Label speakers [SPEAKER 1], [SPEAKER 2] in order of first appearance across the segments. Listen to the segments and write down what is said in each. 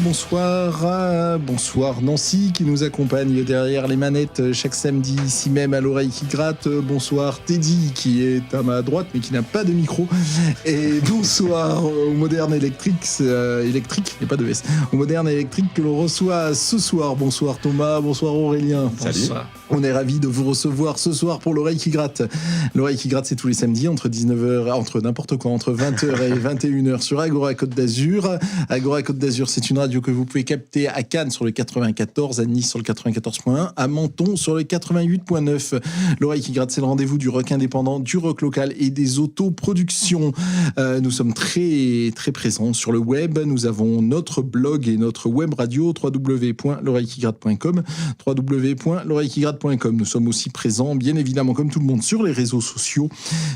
[SPEAKER 1] bonsoir Nancy qui nous accompagne derrière les manettes chaque samedi ici même à l'oreille qui gratte. Bonsoir Teddy qui est à ma droite mais qui n'a pas de micro. Et bonsoir au Moderne électrique, il n'y a pas de S, au Moderne électrique que l'on reçoit ce soir. Bonsoir Thomas, bonsoir Aurélien.
[SPEAKER 2] Salut. Bonsoir.
[SPEAKER 1] On est ravis de vous recevoir ce soir pour l'oreille qui gratte. L'oreille qui gratte, c'est tous les samedis entre 19h, entre n'importe quoi, entre 20h et 21h sur Agora Côte d'Azur. Agora Côte d'Azur, c'est une radio que vous pouvez capter à Cannes sur le 94, à Nice sur le 94.1, à Menton sur le 88.9. L'oreille qui gratte, c'est le rendez-vous du rock indépendant, du rock local et des autoproductions. Nous sommes très, très présents sur le web. Nous avons notre blog et notre web radio, www.l'oreillequigratte.com, www.l'oreillequigratte.com. Nous sommes aussi présents, bien évidemment, comme tout le monde, sur les réseaux sociaux,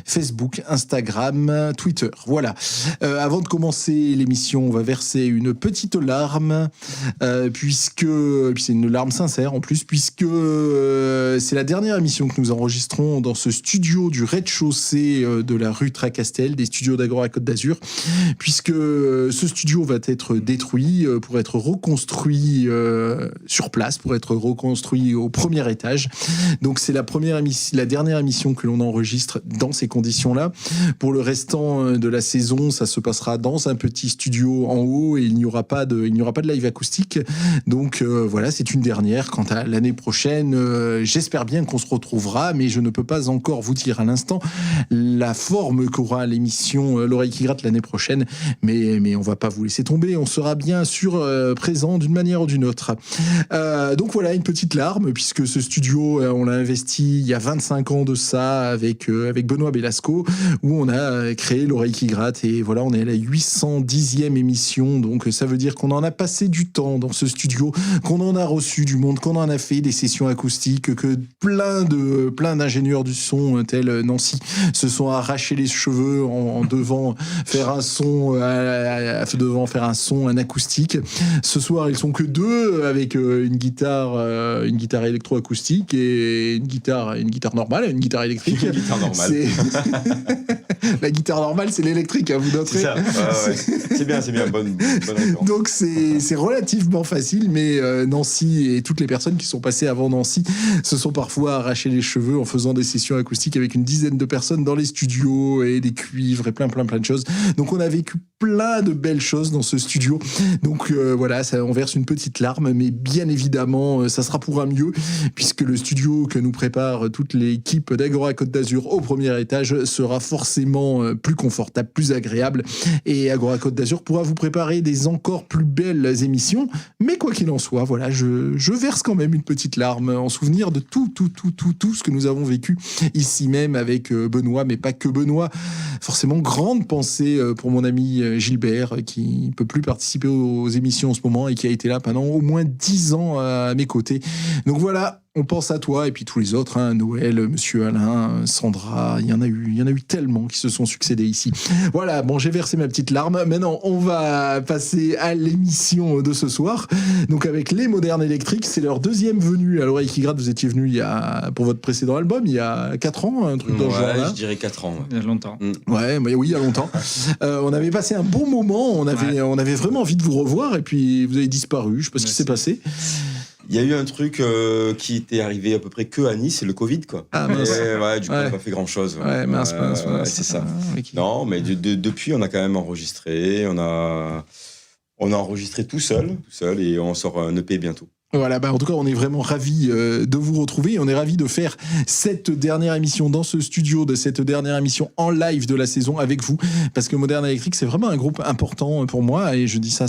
[SPEAKER 1] Facebook, Instagram, Twitter. Voilà. Avant de commencer l'émission, on va verser une petite larme, puisque c'est une larme sincère en plus, puisque c'est la dernière émission que nous enregistrons dans ce studio du rez-de-chaussée de la rue Tracastel, des studios d'Agora Côte d'Azur, puisque ce studio va être détruit pour être reconstruit sur place, pour être reconstruit au premier étage. Donc c'est la dernière émission que l'on enregistre dans ces conditions-là. Pour le restant de la saison, ça se passera dans un petit studio en haut et il n'y aura pas de live acoustique. Donc voilà, c'est une dernière. Quant à l'année prochaine, j'espère bien qu'on se retrouvera, mais je ne peux pas encore vous dire à l'instant la forme qu'aura l'émission L'oreille qui gratte l'année prochaine. Mais on va pas vous laisser tomber. On sera bien sûr présent d'une manière ou d'une autre. Donc voilà, une petite larme, puisque ce studio, on l'a investi il y a 25 ans de ça avec Benoît Belasco, où on a créé l'oreille qui gratte, et voilà, on est à la 810e émission, donc ça veut dire qu'on en a passé du temps dans ce studio, qu'on en a reçu du monde, qu'on en a fait des sessions acoustiques, que plein d'ingénieurs du son tels Nancy se sont arrachés les cheveux en devant faire un son un acoustique. Ce soir, ils sont que deux avec une guitare électroacoustique et une guitare normale, une guitare électrique.
[SPEAKER 2] Une guitare normale.
[SPEAKER 1] La guitare normale, c'est l'électrique, hein, vous noterez.
[SPEAKER 2] C'est ça. Ouais. C'est bien, bonne réponse.
[SPEAKER 1] Donc c'est relativement facile, mais Nancy et toutes les personnes qui sont passées avant Nancy se sont parfois arrachés les cheveux en faisant des sessions acoustiques avec une dizaine de personnes dans les studios et des cuivres et plein de choses. Donc on a vécu plein de belles choses dans ce studio. Donc voilà, on verse une petite larme, mais bien évidemment, ça sera pour un mieux, puisque le studio que nous prépare toute l'équipe d'Agora Côte d'Azur au premier étage sera forcément plus confortable, plus agréable, et Agora Côte d'Azur pourra vous préparer des encore plus belles émissions. Mais quoi qu'il en soit, voilà, je verse quand même une petite larme en souvenir de tout ce que nous avons vécu ici même avec Benoît, mais pas que Benoît. Forcément, grande pensée pour mon ami Gilbert, qui ne peut plus participer aux émissions en ce moment et qui a été là pendant au moins 10 ans à mes côtés. Donc voilà, on pense à toi et puis tous les autres, hein, Noël, Monsieur Alain, Sandra, il y en a eu tellement qui se sont succédés ici. Voilà, bon, j'ai versé ma petite larme. Maintenant, on va passer à l'émission de ce soir. Donc avec les Modernes électriques, c'est leur deuxième venue à l'oreille qui gratte. Vous étiez venu pour votre précédent album il y a 4 ans, un truc dans ce genre-là.
[SPEAKER 2] Je dirais 4 ans. Ouais.
[SPEAKER 3] Il y a longtemps.
[SPEAKER 1] Ouais, mais oui, il y a longtemps. On avait passé un bon moment, on avait vraiment envie de vous revoir et puis vous avez disparu. Je sais pas ce qui s'est passé.
[SPEAKER 2] Il y a eu un truc qui était arrivé à peu près que à Nice, c'est le Covid, quoi.
[SPEAKER 1] Ah mince.
[SPEAKER 2] Ouais, du coup, on n'a pas fait grand-chose.
[SPEAKER 1] Ouais, mince.
[SPEAKER 2] C'est ça.
[SPEAKER 1] Okay.
[SPEAKER 2] Non, mais depuis, on a quand même enregistré. On a enregistré tout seul, et on sort un EP bientôt.
[SPEAKER 1] Voilà, en tout cas, on est vraiment ravis de vous retrouver. On est ravis de faire cette dernière émission dans ce studio, de cette dernière émission en live de la saison avec vous, parce que Moderne Électrique, c'est vraiment un groupe important pour moi, et je dis ça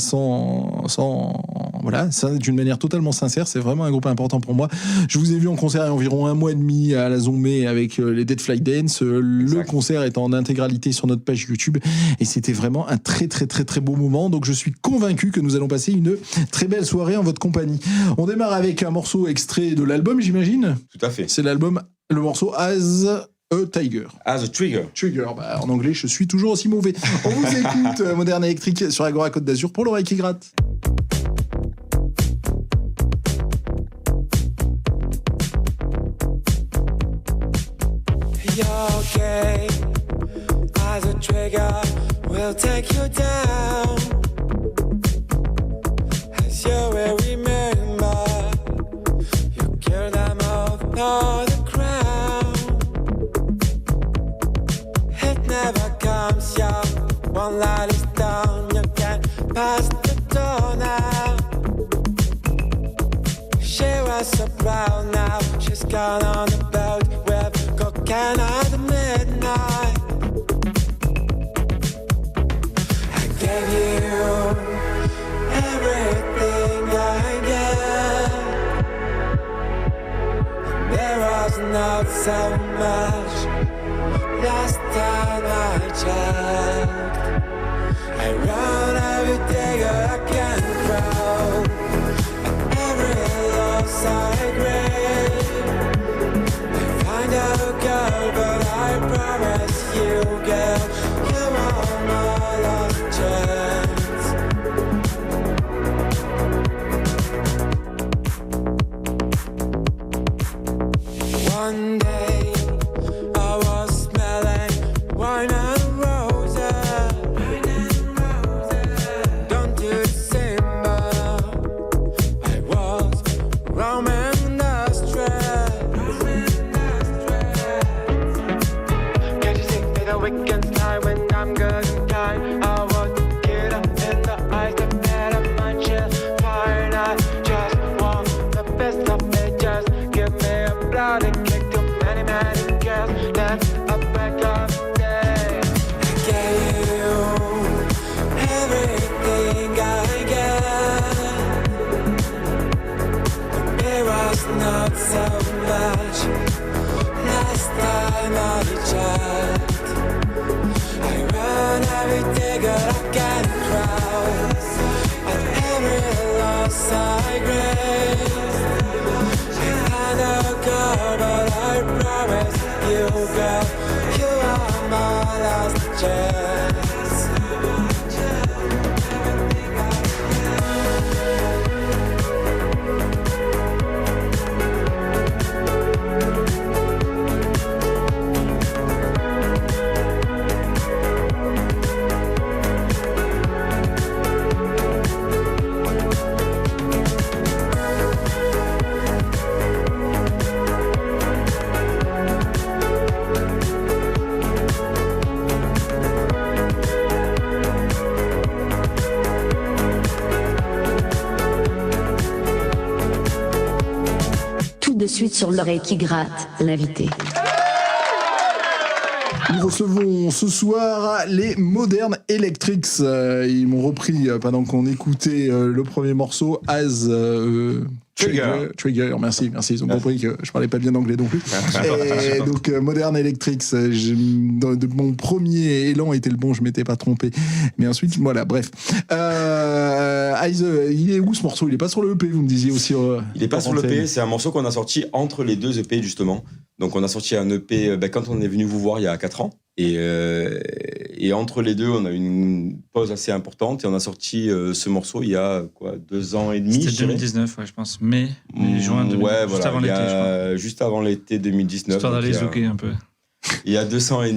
[SPEAKER 1] d'une manière totalement sincère. C'est vraiment un groupe important pour moi. Je vous ai vu en concert il y a environ 1 mois et demi à la Zombie avec les Dead Fly Dance. Le concert est en intégralité sur notre page YouTube, et c'était vraiment un très très très très beau moment. Donc je suis convaincu que nous allons passer une très belle soirée en votre compagnie. On démarre avec un morceau extrait de l'album, j'imagine.
[SPEAKER 2] Tout à fait.
[SPEAKER 1] C'est le morceau As a Tiger.
[SPEAKER 2] As a Trigger.
[SPEAKER 1] En anglais, je suis toujours aussi mauvais. On vous écoute, Moderne Électrique sur Agora Côte d'Azur pour l'oreille qui gratte.
[SPEAKER 4] Your game as a trigger will take you down. one light is down, you can pass the door now. She was so proud now, she's gone on the boat with cocaine at midnight. I gave you everything I get. There was not so much last time I checked. I run every day I can grow. Every loss I grave. I find a girl, but I promise you, girl, you are my last chance. One day I was smelling wine and roses. Don't you see me? I was roaming the streets. Can't you see me the weekends night when I'm good and kind? I would get up in the eyes that better my chill fire. I just want the best of me. Just give me a bloody kick to many, many girls. Let's a back of day. I gave you everything I get. It was not so much last time I checked. I run every day, girl, I can cross. And every loss I grace. I know, girl, but I promise you, girl, you are my last chance.
[SPEAKER 3] Tout de suite sur l'oreille qui gratte, l'invité.
[SPEAKER 1] Nous recevons ce soir les Modern Electrics. Ils m'ont repris pendant qu'on écoutait le premier morceau, As Trigger. Merci. Ils ont compris que je parlais pas bien anglais non plus. Et donc Modern Electrics, de mon premier élan était le bon, je m'étais pas trompé. Mais ensuite, voilà, bref. Il est où ce morceau? Il est pas sur le EP, vous me disiez aussi.
[SPEAKER 2] Il est pas sur l'EP, c'est un morceau qu'on a sorti entre les deux EP justement. Donc on a sorti un EP quand on est venu vous voir il y a 4 ans. Et entre les deux, on a eu une pause assez importante et on a sorti ce morceau il y a 2 ans et demi.
[SPEAKER 5] C'était 2019, ouais, je pense. Mai, juin 2019.
[SPEAKER 2] Ouais,
[SPEAKER 5] juste
[SPEAKER 2] voilà,
[SPEAKER 5] avant l'été, je crois.
[SPEAKER 2] juste avant l'été 2019.
[SPEAKER 5] Histoire d'aller zouker un peu.
[SPEAKER 2] Il y a 2 ans et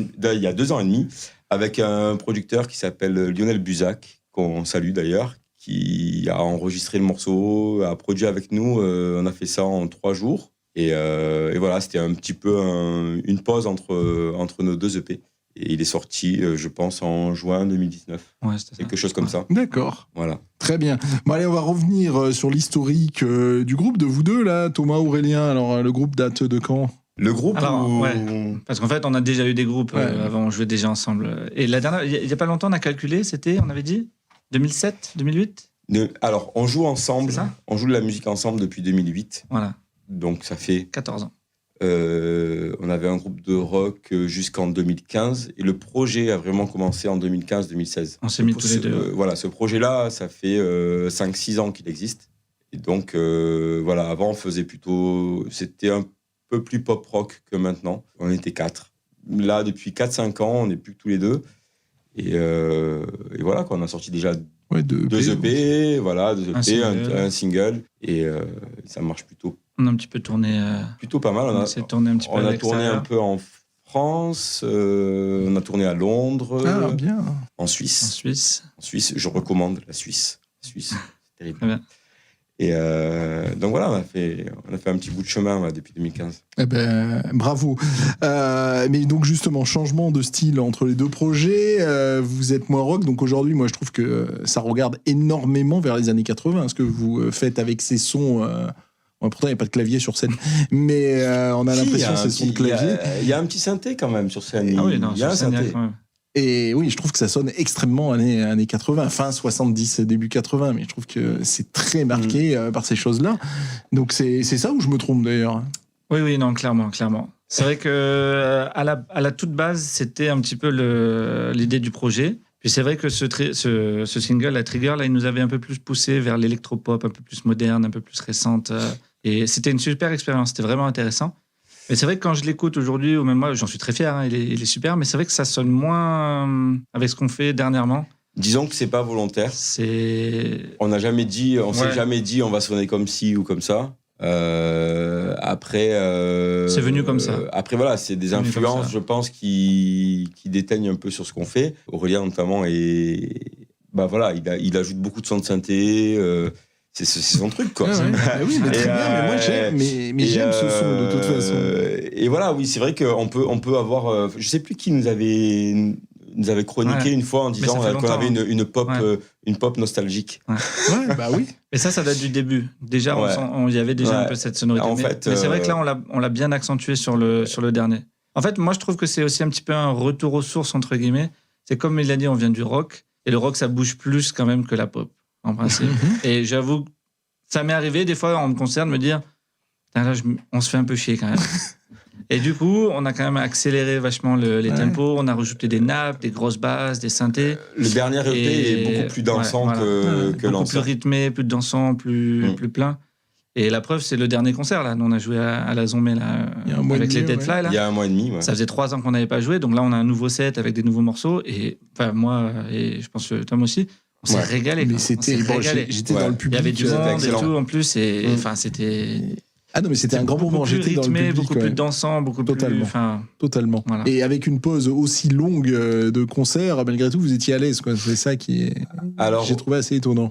[SPEAKER 2] demi, avec un producteur qui s'appelle Lionel Buzac, qu'on salue d'ailleurs, qui a enregistré le morceau, a produit avec nous. On a fait ça en 3 jours. Et voilà, c'était un petit peu une pause entre nos 2 EP. Et il est sorti, je pense, en juin 2019.
[SPEAKER 5] Ouais, c'était ça.
[SPEAKER 2] Quelque chose comme ça.
[SPEAKER 1] D'accord.
[SPEAKER 2] Voilà.
[SPEAKER 1] Très bien. Bon, allez, on va revenir sur l'historique du groupe de vous deux, là, Thomas, Aurélien. Alors, le groupe date de quand?
[SPEAKER 2] Le groupe
[SPEAKER 5] Parce qu'en fait, on a déjà eu des groupes avant, on jouait déjà ensemble. Et la dernière, il n'y a pas longtemps, on a calculé, c'était, on avait dit 2007, 2008
[SPEAKER 2] Alors, on joue ensemble,
[SPEAKER 5] C'est ça
[SPEAKER 2] on joue de la musique ensemble depuis 2008.
[SPEAKER 5] Voilà,
[SPEAKER 2] Donc, ça fait...
[SPEAKER 5] 14 ans.
[SPEAKER 2] On avait un groupe de rock jusqu'en 2015 et le projet a vraiment commencé en 2015-2016.
[SPEAKER 5] On s'est mis tous les deux.
[SPEAKER 2] Voilà, ce projet-là, ça fait 5-6 ans qu'il existe. Et donc, voilà, avant, on faisait plutôt... C'était un peu plus pop-rock que maintenant. On était 4. Là, depuis 4-5 ans, on n'est plus que tous les deux. Et voilà, quoi, on a sorti déjà 2 EP, voilà, 2 EP, un single. Et ça marche plutôt.
[SPEAKER 5] On a un petit peu tourné.
[SPEAKER 2] Plutôt pas mal.
[SPEAKER 5] On a tourné un petit peu.
[SPEAKER 2] On a tourné un peu en France, on a tourné à Londres,
[SPEAKER 1] bien.
[SPEAKER 2] En Suisse.
[SPEAKER 5] En Suisse.
[SPEAKER 2] En Suisse, je recommande la Suisse. C'est terrible.
[SPEAKER 5] Très bien.
[SPEAKER 2] Et donc voilà, on a fait un petit bout de chemin là, depuis 2015.
[SPEAKER 1] Eh ben, bravo. Mais donc justement, changement de style entre les deux projets. Vous êtes moins rock, donc aujourd'hui, moi je trouve que ça regarde énormément vers les années 80. Ce que vous faites avec ces sons. Pourtant, il n'y a pas de clavier sur scène, mais on a l'impression que c'est son clavier.
[SPEAKER 2] Il y a un petit synthé quand même sur scène.
[SPEAKER 5] Ah oui, non,
[SPEAKER 2] il y a un
[SPEAKER 5] sur scène, il y a
[SPEAKER 2] synthé.
[SPEAKER 5] quand même.
[SPEAKER 1] Et oui, je trouve que ça sonne extrêmement années 80, fin 70, début 80, mais je trouve que c'est très marqué par ces choses-là. Donc c'est ça où je me trompe d'ailleurs.
[SPEAKER 5] Oui, non, clairement. C'est vrai que à la toute base, c'était un petit peu l'idée du projet. Puis c'est vrai que ce single, la Trigger, là, il nous avait un peu plus poussé vers l'électropop, un peu plus moderne, un peu plus récente. Et c'était une super expérience, c'était vraiment intéressant. Mais c'est vrai que quand je l'écoute aujourd'hui, ou même moi, j'en suis très fier, hein, il est super, mais c'est vrai que ça sonne moins avec ce qu'on fait dernièrement.
[SPEAKER 2] Disons que c'est pas volontaire. On n'a jamais dit, s'est jamais dit on va sonner comme ci ou comme ça. Après,
[SPEAKER 5] c'est venu comme ça.
[SPEAKER 2] Après voilà, c'est des influences, je pense, qui déteignent un peu sur ce qu'on fait. Aurélien notamment, voilà, il ajoute beaucoup de sons de synthé. C'est son truc, quoi.
[SPEAKER 1] Oui, mais très bien, mais moi j'aime ce son de toute façon.
[SPEAKER 2] Et voilà, oui, c'est vrai qu'on peut avoir. Je sais plus qui nous avait chroniqué une fois en disant qu'on avait une pop nostalgique.
[SPEAKER 1] Bah oui.
[SPEAKER 5] Mais ça date du début. Déjà, il y avait déjà un peu cette sonorité. Mais c'est vrai que là, on l'a bien accentué sur le dernier. En fait, moi, je trouve que c'est aussi un petit peu un retour aux sources, entre guillemets. C'est comme il a dit, on vient du rock. Et le rock, ça bouge plus quand même que la pop, en principe. Et j'avoue, ça m'est arrivé des fois en me concert de me dire, là, on se fait un peu chier quand même. Et du coup, on a quand même accéléré vachement les tempos. On a rajouté des nappes, des grosses basses, des synthés.
[SPEAKER 2] Le dernier EP est beaucoup plus dansant que
[SPEAKER 5] beaucoup
[SPEAKER 2] l'ancien.
[SPEAKER 5] Plus rythmé, plus dansant, plus plein. Et la preuve, c'est le dernier concert. Là. Nous, on a joué à la Zombie avec les Deadfly. Là.
[SPEAKER 2] Il y a un mois et demi. Ouais.
[SPEAKER 5] Ça faisait 3 ans qu'on n'avait pas joué. Donc là, on a un nouveau set avec des nouveaux morceaux. Et moi, et je pense que Tom aussi, on s'est régalé.
[SPEAKER 1] Mais c'était j'étais dans le public.
[SPEAKER 5] Il y avait du monde et tout en plus. Et c'était...
[SPEAKER 1] Ah non, mais c'était un grand moment. J'étais dans le public.
[SPEAKER 5] Beaucoup plus dansant, beaucoup
[SPEAKER 1] Totalement.
[SPEAKER 5] plus...
[SPEAKER 1] Totalement. Voilà. Et avec une pause aussi longue de concert, malgré tout, vous étiez à l'aise. C'est ça qui j'ai trouvé assez étonnant.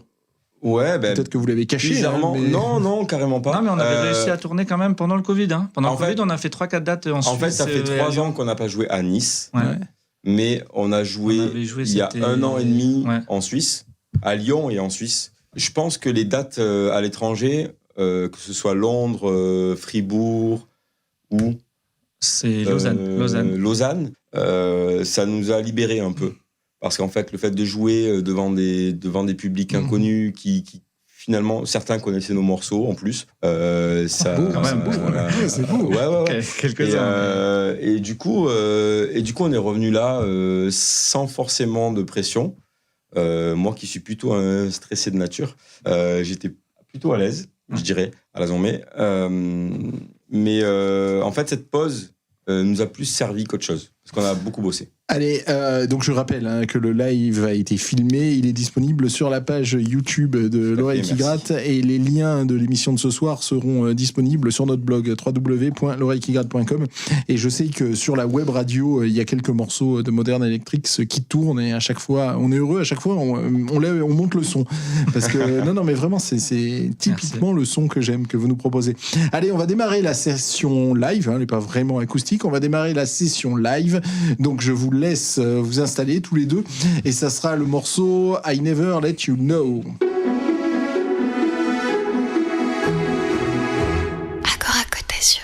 [SPEAKER 2] Ouais,
[SPEAKER 1] peut-être que vous l'avez caché.
[SPEAKER 2] Bizarrement.
[SPEAKER 1] Mais...
[SPEAKER 2] Non, carrément pas.
[SPEAKER 5] Non, mais on avait réussi à tourner quand même pendant le Covid. Hein. Pendant le Covid, on a fait 3-4 dates en Suisse.
[SPEAKER 2] En fait, ça fait 3 ans qu'on n'a pas joué à Nice. Ouais. Mais on a joué il y a 1 an et demi en Suisse, à Lyon et en Suisse. Je pense que les dates à l'étranger, que ce soit Londres, Fribourg ou...
[SPEAKER 5] C'est Lausanne.
[SPEAKER 2] Ça nous a libérés un peu. Parce qu'en fait, le fait de jouer devant des publics inconnus qui finalement, certains connaissaient nos morceaux en plus. Ça,
[SPEAKER 1] c'est beau.
[SPEAKER 2] Ouais.
[SPEAKER 5] Quelques-uns.
[SPEAKER 2] Et du coup, on est revenu là sans forcément de pression. Moi qui suis plutôt un stressé de nature, j'étais plutôt à l'aise, je dirais, à la Zombie. Mais en fait, cette pause nous a plus servi qu'autre chose. Parce qu'on a beaucoup bossé.
[SPEAKER 1] Allez, donc je rappelle que le live a été filmé, il est disponible sur la page YouTube de L'Oreille qui gratte et les liens de l'émission de ce soir seront disponibles sur notre blog www.l'oreillequigratte.com et je sais que sur la web radio il y a quelques morceaux de Modern Electrics qui tournent et à chaque fois on est heureux, à chaque fois on monte le son parce que non mais vraiment c'est typiquement le son que j'aime que vous nous proposez. Allez, on va démarrer la session live, elle n'est pas vraiment acoustique, on va démarrer la session live, donc je vous laisse vous installer tous les deux et ça sera le morceau I Never Let You Know.
[SPEAKER 6] Agora Côte d'Azur.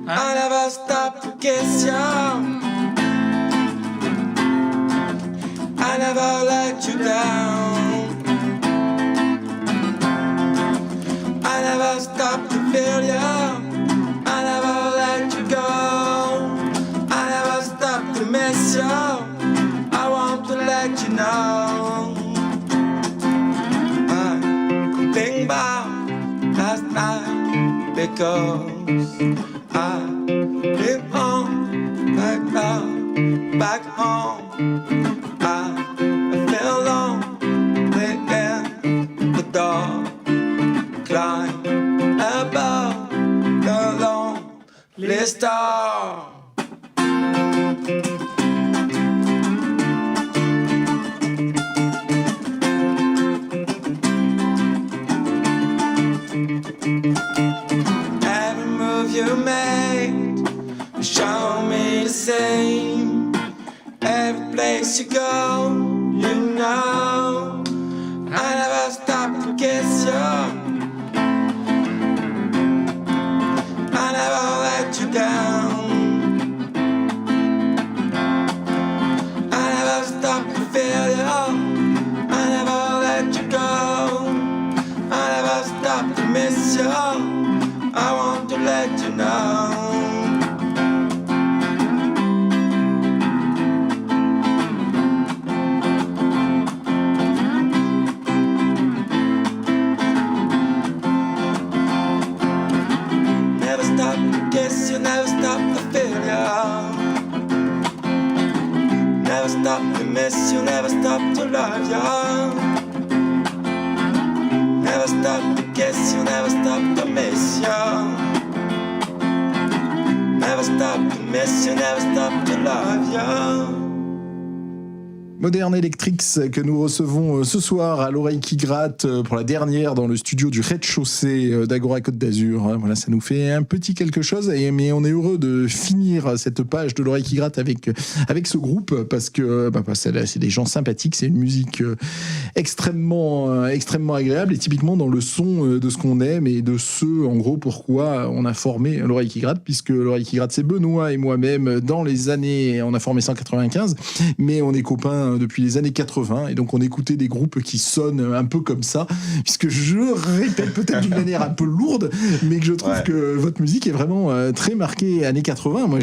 [SPEAKER 2] I never stop to kiss you. I never let you down. I never stop to feel you. I never let you go. I never stop to miss you. I want to let you know. I think about last night because I live on back home. I feel lonely in the dark. Climb above the lonely star. Every move you made, you show me the same. Every place you go, you know I never stop to kiss you. I never let you down. I never stop to feel you. I never let you go. I never stop to miss you. I want to let you know. Never stop to kiss you, never stop to feel you. Never stop to miss you, never stop to love you. Never stop to kiss you, never stop to miss you. Never stop to miss you, never stop to love you.
[SPEAKER 1] Modern Electrics que nous recevons ce soir à l'oreille qui gratte pour la dernière dans le studio du rez-de-chaussée d'Agora Côte d'Azur. Voilà, ça nous fait un petit quelque chose, mais on est heureux de finir cette page de l'oreille qui gratte avec ce groupe parce que c'est des gens sympathiques, c'est une musique extrêmement agréable et typiquement dans le son de ce qu'on aime et de ce, en gros, pourquoi on a formé l'oreille qui gratte, puisque l'oreille qui gratte, c'est Benoît et moi-même dans les années, on a formé 195, mais on est copains depuis les années 80 et donc on écoutait des groupes qui sonnent un peu comme ça, puisque je répète peut-être d'une manière un peu lourde, mais que je trouve que votre musique est vraiment très marquée années 80. Moi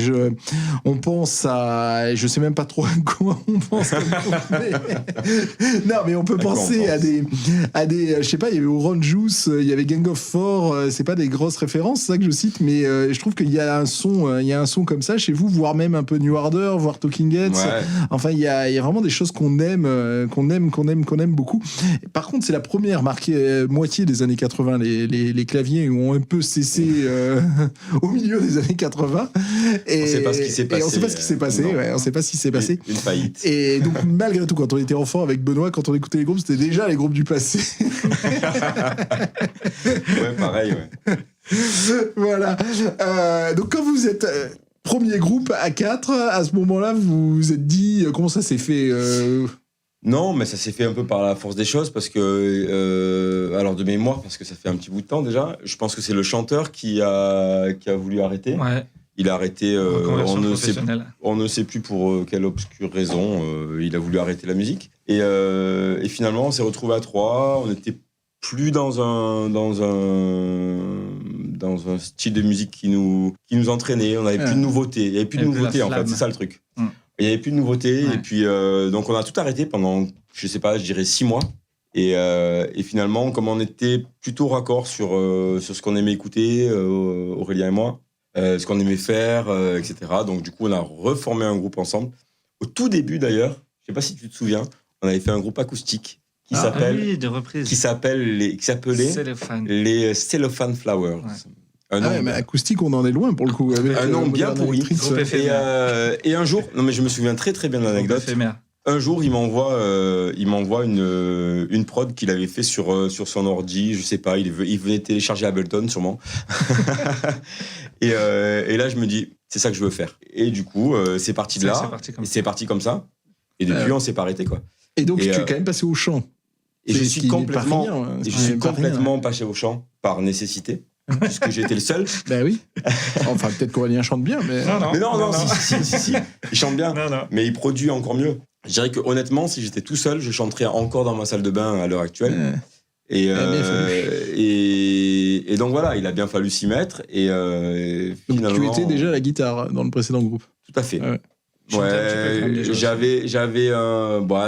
[SPEAKER 1] on pense à, je sais même pas trop à quoi on pense non mais on peut penser à des je sais pas, il y avait Orange Juice, il y avait Gang of Four, c'est pas des grosses références ça que je cite, mais je trouve qu'il y a un son comme ça chez vous, voire même un peu New Order, voire Talking Heads. Enfin il y a vraiment des choses qu'on aime beaucoup. Par contre, c'est la première moitié des années 80. Les claviers ont un peu cessé au milieu des années 80. Et on ne sait pas ce qui s'est passé. On ne sait pas ce qui s'est passé.
[SPEAKER 2] Une faillite.
[SPEAKER 1] Et donc, malgré tout, quand on était enfant avec Benoît, quand on écoutait les groupes, c'était déjà les groupes du passé.
[SPEAKER 2] Ouais, pareil, ouais.
[SPEAKER 1] Voilà. Donc, quand vous êtes... premier groupe à 4, à ce moment-là, vous vous êtes dit comment ça s'est fait
[SPEAKER 2] Non, mais ça s'est fait un peu par la force des choses parce que, alors de mémoire, parce que ça fait un petit bout de temps déjà, je pense que c'est le chanteur qui a voulu arrêter.
[SPEAKER 5] Ouais.
[SPEAKER 2] Il a arrêté, on ne sait plus pour quelle obscure raison, il a voulu arrêter la musique. Et finalement, on s'est retrouvés à 3, on n'était plus dans un style de musique qui nous entraînait, on n'avait plus de nouveautés. Il n'y avait plus de nouveautés, en fait, c'est ça le truc. Il n'y avait plus de nouveautés, et puis donc on a tout arrêté pendant, je sais pas, je dirais 6 mois. Et finalement, comme on était plutôt raccord sur ce qu'on aimait écouter, Aurélien et moi, ce qu'on aimait faire, etc. Donc du coup, on a reformé un groupe ensemble. Au tout début d'ailleurs, je sais pas si tu te souviens, on avait fait un groupe acoustique qui s'appelait les Cellophane Flowers.
[SPEAKER 1] Ouais. Mais acoustique, on en est loin pour le coup. Avec
[SPEAKER 2] un nom bien pourri. Et un jour, non mais je me souviens très très bien de l'anecdote. Un jour, il m'envoie une prod qu'il avait fait sur son ordi, je sais pas, il venait télécharger Ableton sûrement. et là, je me dis, c'est ça que je veux faire. Et du coup, c'est parti de là. C'est parti comme ça. Et depuis, on s'est pas arrêté quoi.
[SPEAKER 1] Et donc, tu es quand même passé au chant.
[SPEAKER 2] Et je suis complètement passé au chant par nécessité. puisque j'étais le seul.
[SPEAKER 1] Ben oui. Enfin, peut-être qu'Aurélien chante bien, mais...
[SPEAKER 2] Mais non. Si. Il chante bien, mais il produit encore mieux. Je dirais que honnêtement, si j'étais tout seul, je chanterais encore dans ma salle de bain à l'heure actuelle. Et donc voilà, il a bien fallu s'y mettre. Et finalement,
[SPEAKER 1] donc tu étais déjà à la guitare dans le précédent groupe.
[SPEAKER 2] Tout à fait.
[SPEAKER 1] Ouais.
[SPEAKER 2] J'avais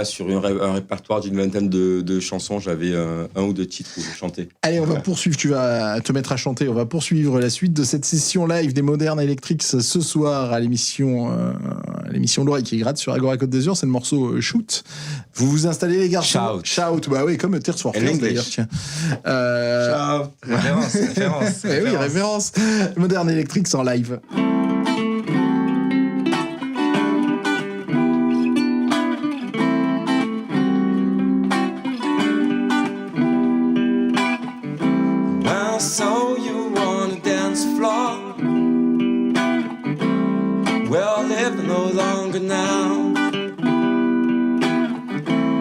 [SPEAKER 2] sur un répertoire d'une vingtaine de chansons, j'avais un ou deux titres où je chantais.
[SPEAKER 1] Allez, on va poursuivre, tu vas te mettre à chanter, on va poursuivre la suite de cette session live des Modern Electrics ce soir à l'émission L'oreille qui gratte sur Agora Côte d'Azur, c'est le morceau Shoot. Vous vous installez les garçons. Shout, bah oui, comme Tears for Fears d'ailleurs, tiens.
[SPEAKER 5] Shout, référence.
[SPEAKER 1] Oui, référence. Modern Electrics en live.
[SPEAKER 2] So you on a dance floor, well, I live no longer now.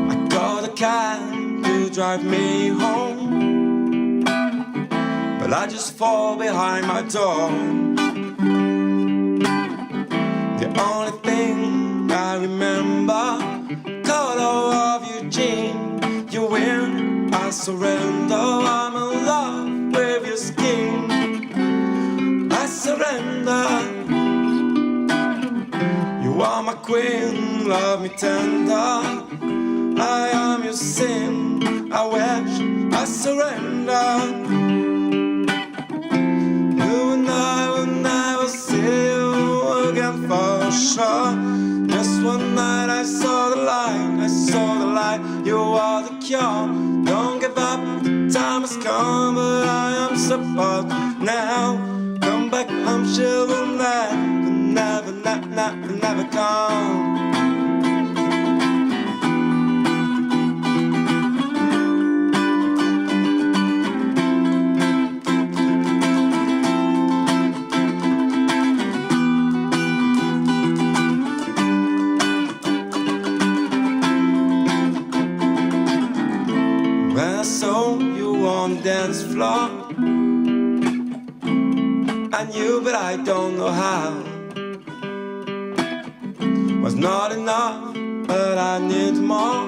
[SPEAKER 2] I got a cab to drive me home, but I just fall behind my door. The only thing I remember, color of your jean, you win, I surrender, I'm in love with your skin, I surrender. You are my queen, love me tender. I am your sin, I wish I surrender. You and I will never see you again for sure. Just one night I saw the light, you are the cure. Don't give up, the time has come, but I am supposed now. Come back, I'm sure we'll never come. When I saw you on the dance floor, I knew but I don't know how. Was not enough, but I need more.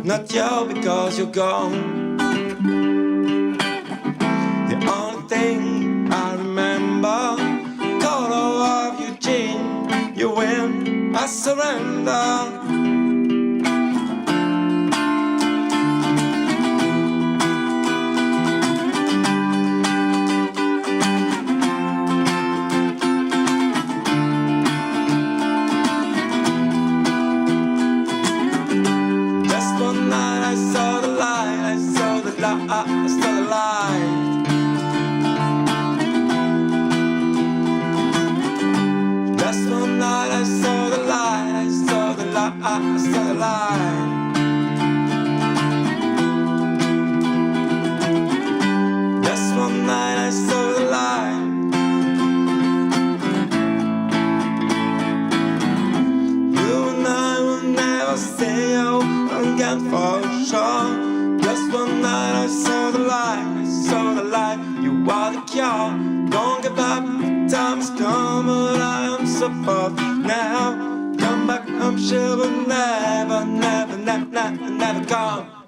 [SPEAKER 2] Not you because you're gone. The only thing I remember, color of your jean, you win, I surrender.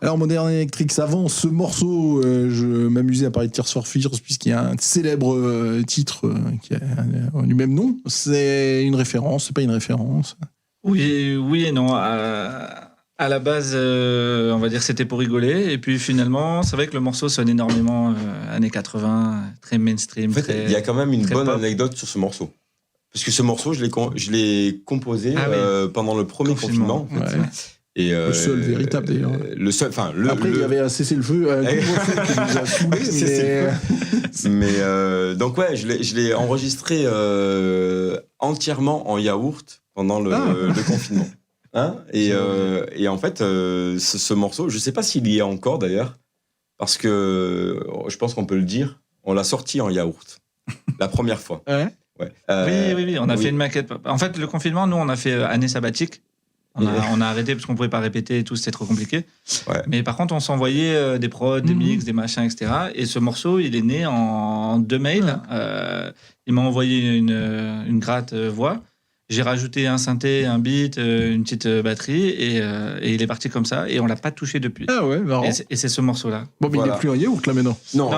[SPEAKER 1] Alors Modern Electrics, avant ce morceau, je m'amusais à parler de Tears for Fears puisqu'il y a un célèbre titre qui a du même nom. C'est une référence, c'est pas une référence?
[SPEAKER 5] Oui et non. À la base, on va dire c'était pour rigoler, et puis finalement, c'est vrai que le morceau sonne énormément années 80, très mainstream. En fait,
[SPEAKER 2] il y a quand même une bonne anecdote sur ce morceau. Parce que ce morceau, je l'ai composé pendant le premier confinement. En fait.
[SPEAKER 1] Ouais.
[SPEAKER 2] Et
[SPEAKER 1] le seul véritable d'ailleurs. Après, il y avait un cessez-le-feu, un couvre-feu qui nous a saoulés.
[SPEAKER 2] Mais donc ouais, je l'ai enregistré entièrement en yaourt pendant le confinement. Hein, et en fait, ce morceau, je sais pas s'il y est encore d'ailleurs, parce que je pense qu'on peut le dire, on l'a sorti en yaourt la première fois.
[SPEAKER 1] Ouais.
[SPEAKER 5] Oui, on a fait une maquette. En fait, le confinement, nous, on a fait année sabbatique. On a arrêté parce qu'on pouvait pas répéter et tout, c'était trop compliqué.
[SPEAKER 2] Ouais.
[SPEAKER 5] Mais par contre, on s'envoyait des prods, des mix, des machins, etc. Et ce morceau, il est né en 2 mails. Il m'a envoyé une gratte voix. J'ai rajouté un synthé, un beat, une petite batterie et il est parti comme ça et on l'a pas touché depuis.
[SPEAKER 1] Ah ouais, marrant.
[SPEAKER 5] Et c'est ce morceau-là.
[SPEAKER 1] Bon, mais il est plus en yaourt là maintenant.
[SPEAKER 2] Non,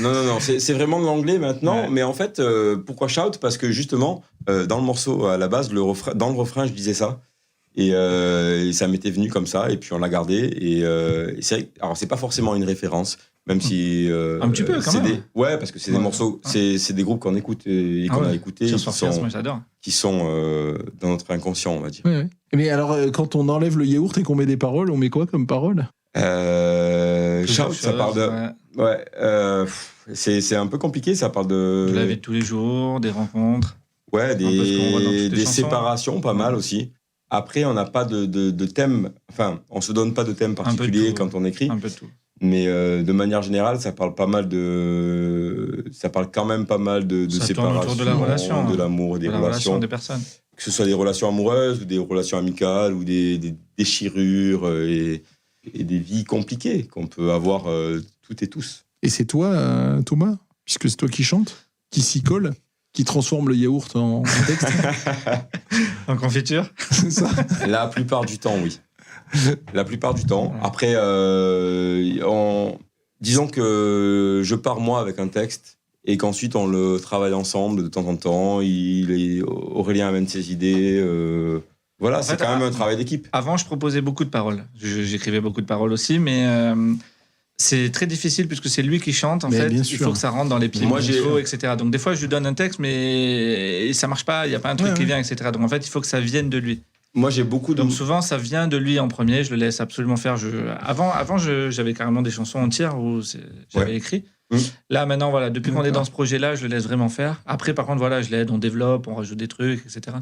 [SPEAKER 5] Non,
[SPEAKER 2] c'est vraiment de l'anglais maintenant. Ouais. Mais en fait, pourquoi shout ? Parce que justement, dans le morceau à la base, dans le refrain, je disais ça. Et ça m'était venu comme ça, et puis on l'a gardé. Et c'est vrai, alors c'est pas forcément une référence, même si
[SPEAKER 5] un petit peu quand même.
[SPEAKER 2] Ouais, parce que c'est des morceaux, c'est des groupes qu'on écoute et qu'on a écouté, qui sont dans notre inconscient, on va dire.
[SPEAKER 1] Ouais. Mais alors, quand on enlève le yaourt et qu'on met des paroles, on met quoi comme parole ?
[SPEAKER 2] Shout, ça parle de. Ouais. C'est un peu compliqué, ça parle de
[SPEAKER 5] la vie de tous les jours, des rencontres.
[SPEAKER 2] Ouais, des séparations, pas mal aussi. Après, on n'a pas de thème, enfin, on se donne pas de thème particulier quand on écrit.
[SPEAKER 5] Un peu de tout.
[SPEAKER 2] Mais de manière générale, ça parle quand même pas mal de séparation,
[SPEAKER 5] de la relation,
[SPEAKER 2] de l'amour, des relations,
[SPEAKER 5] des personnes.
[SPEAKER 2] Que ce soit des relations amoureuses ou des relations amicales ou des déchirures et des vies compliquées qu'on peut avoir toutes et tous.
[SPEAKER 1] Et c'est toi, Thomas, puisque c'est toi qui chante, qui s'y colle, qui transforme le yaourt en texte.
[SPEAKER 5] En confiture.
[SPEAKER 1] C'est ça.
[SPEAKER 2] La plupart du temps, oui. La plupart du temps. Après, disons que je pars moi avec un texte et qu'ensuite on le travaille ensemble de temps en temps. Aurélien amène ses idées. Voilà, c'est quand même un travail d'équipe.
[SPEAKER 5] Avant, je proposais beaucoup de paroles. J'écrivais beaucoup de paroles aussi, mais c'est très difficile puisque c'est lui qui chante. En fait, il faut que ça rentre dans les pieds musicaux, etc. Donc des fois, je lui donne un texte, mais ça marche pas. Il y a pas un truc qui vient, etc. Donc en fait, il faut que ça vienne de lui.
[SPEAKER 2] Moi, j'ai beaucoup de...
[SPEAKER 5] Donc souvent, ça vient de lui en premier. Je le laisse absolument faire. Avant, j'avais carrément des chansons entières où j'avais écrit. Là, maintenant, voilà, depuis qu'on est dans ce projet-là, je le laisse vraiment faire. Après, par contre, voilà, je l'aide, on développe, on rajoute des trucs, etc.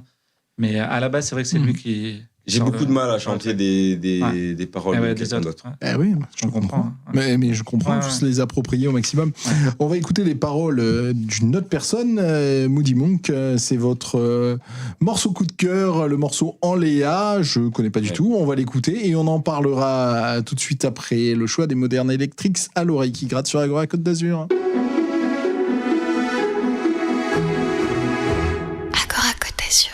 [SPEAKER 5] Mais à la base, c'est vrai que c'est lui qui...
[SPEAKER 2] J'ai beaucoup de mal à chanter des paroles
[SPEAKER 5] des autres.
[SPEAKER 1] Oui,
[SPEAKER 5] je comprends.
[SPEAKER 1] Mais je comprends, il faut se les approprier au maximum. On va écouter les paroles d'une autre personne, Moody Monk. C'est votre morceau coup de cœur, le morceau En Léa. Je ne connais pas du tout, on va l'écouter et on en parlera tout de suite après le choix des Modern Electrics à l'oreille qui gratte sur Agora Côte d'Azur.
[SPEAKER 6] Agora Côte d'Azur.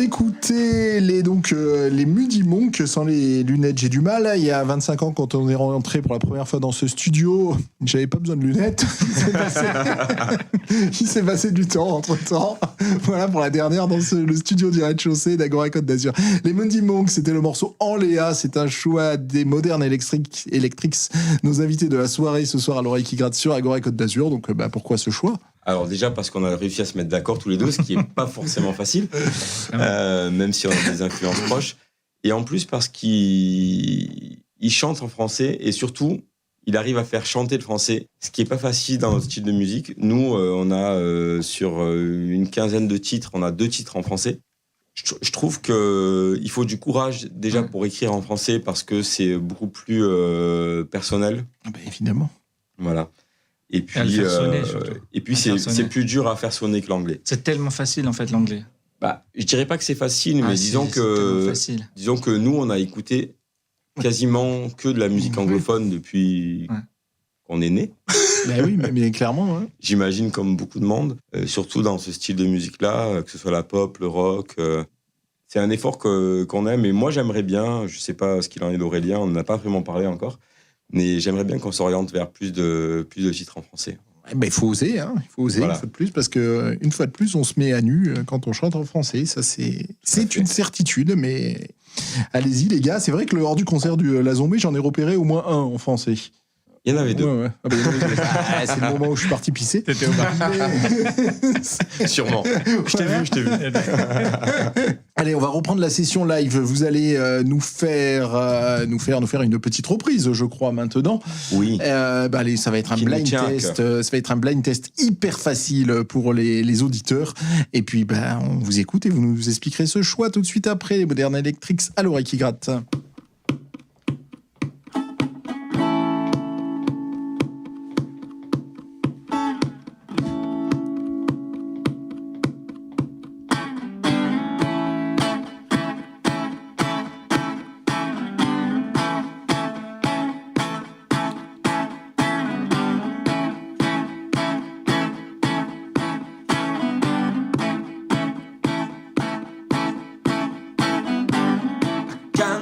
[SPEAKER 1] écouté les Muddy Monk sans les lunettes. J'ai du mal. Il y a 25 ans, quand on est rentré pour la première fois dans ce studio, j'avais pas besoin de lunettes. Il s'est passé du temps entre-temps. Voilà pour la dernière dans le studio du rez-de-chaussée d'Agora Côte d'Azur. Les Muddy Monk, c'était le morceau En Léa. C'est un choix des Modern Electrics, nos invités de la soirée ce soir à l'oreille qui gratte sur Agora Côte d'Azur. Donc pourquoi ce choix ?
[SPEAKER 2] Alors déjà parce qu'on a réussi à se mettre d'accord tous les deux, ce qui n'est pas forcément facile, même si on a des influences proches. Et en plus parce qu'il chante en français et surtout, il arrive à faire chanter le français, ce qui n'est pas facile dans notre style de musique. Nous, on a sur une quinzaine de titres, on a 2 titres en français. Je trouve qu'il faut du courage déjà pour écrire en français parce que c'est beaucoup plus personnel.
[SPEAKER 1] Évidemment.
[SPEAKER 2] Voilà. Et puis, c'est plus dur à faire sonner que l'anglais.
[SPEAKER 5] C'est tellement facile en fait l'anglais.
[SPEAKER 2] Je dirais pas que c'est facile, mais disons que nous on a écouté quasiment que de la musique anglophone depuis qu'on est né.
[SPEAKER 1] Oui, mais clairement. Ouais.
[SPEAKER 2] J'imagine comme beaucoup de monde, surtout dans ce style de musique-là, que ce soit la pop, le rock. C'est un effort qu'on aime. Et moi j'aimerais bien, je sais pas ce qu'il en est d'Aurélien, on n'en a pas vraiment parlé encore. Mais j'aimerais bien qu'on s'oriente vers plus de titres en français.
[SPEAKER 1] Il faut oser, voilà. Une fois de plus, parce qu'une fois de plus, on se met à nu quand on chante en français. Ça, c'est une certitude, mais allez-y, les gars. C'est vrai que le hors du concert du La Zombie, j'en ai repéré au moins un en français.
[SPEAKER 2] Il y en avait 2.
[SPEAKER 1] Ouais. C'est le moment où je suis parti pisser.
[SPEAKER 5] T'étais au bar.
[SPEAKER 2] Sûrement. Je t'ai vu.
[SPEAKER 1] Allez, on va reprendre la session live. Vous allez nous faire une petite reprise, je crois, maintenant.
[SPEAKER 2] Oui.
[SPEAKER 1] Allez, ça va être un blind test. Ça va être un blind test hyper facile pour les auditeurs. Et puis, on vous écoute et vous nous expliquerez ce choix tout de suite après les Modern Electrics à l'oreille qui gratte.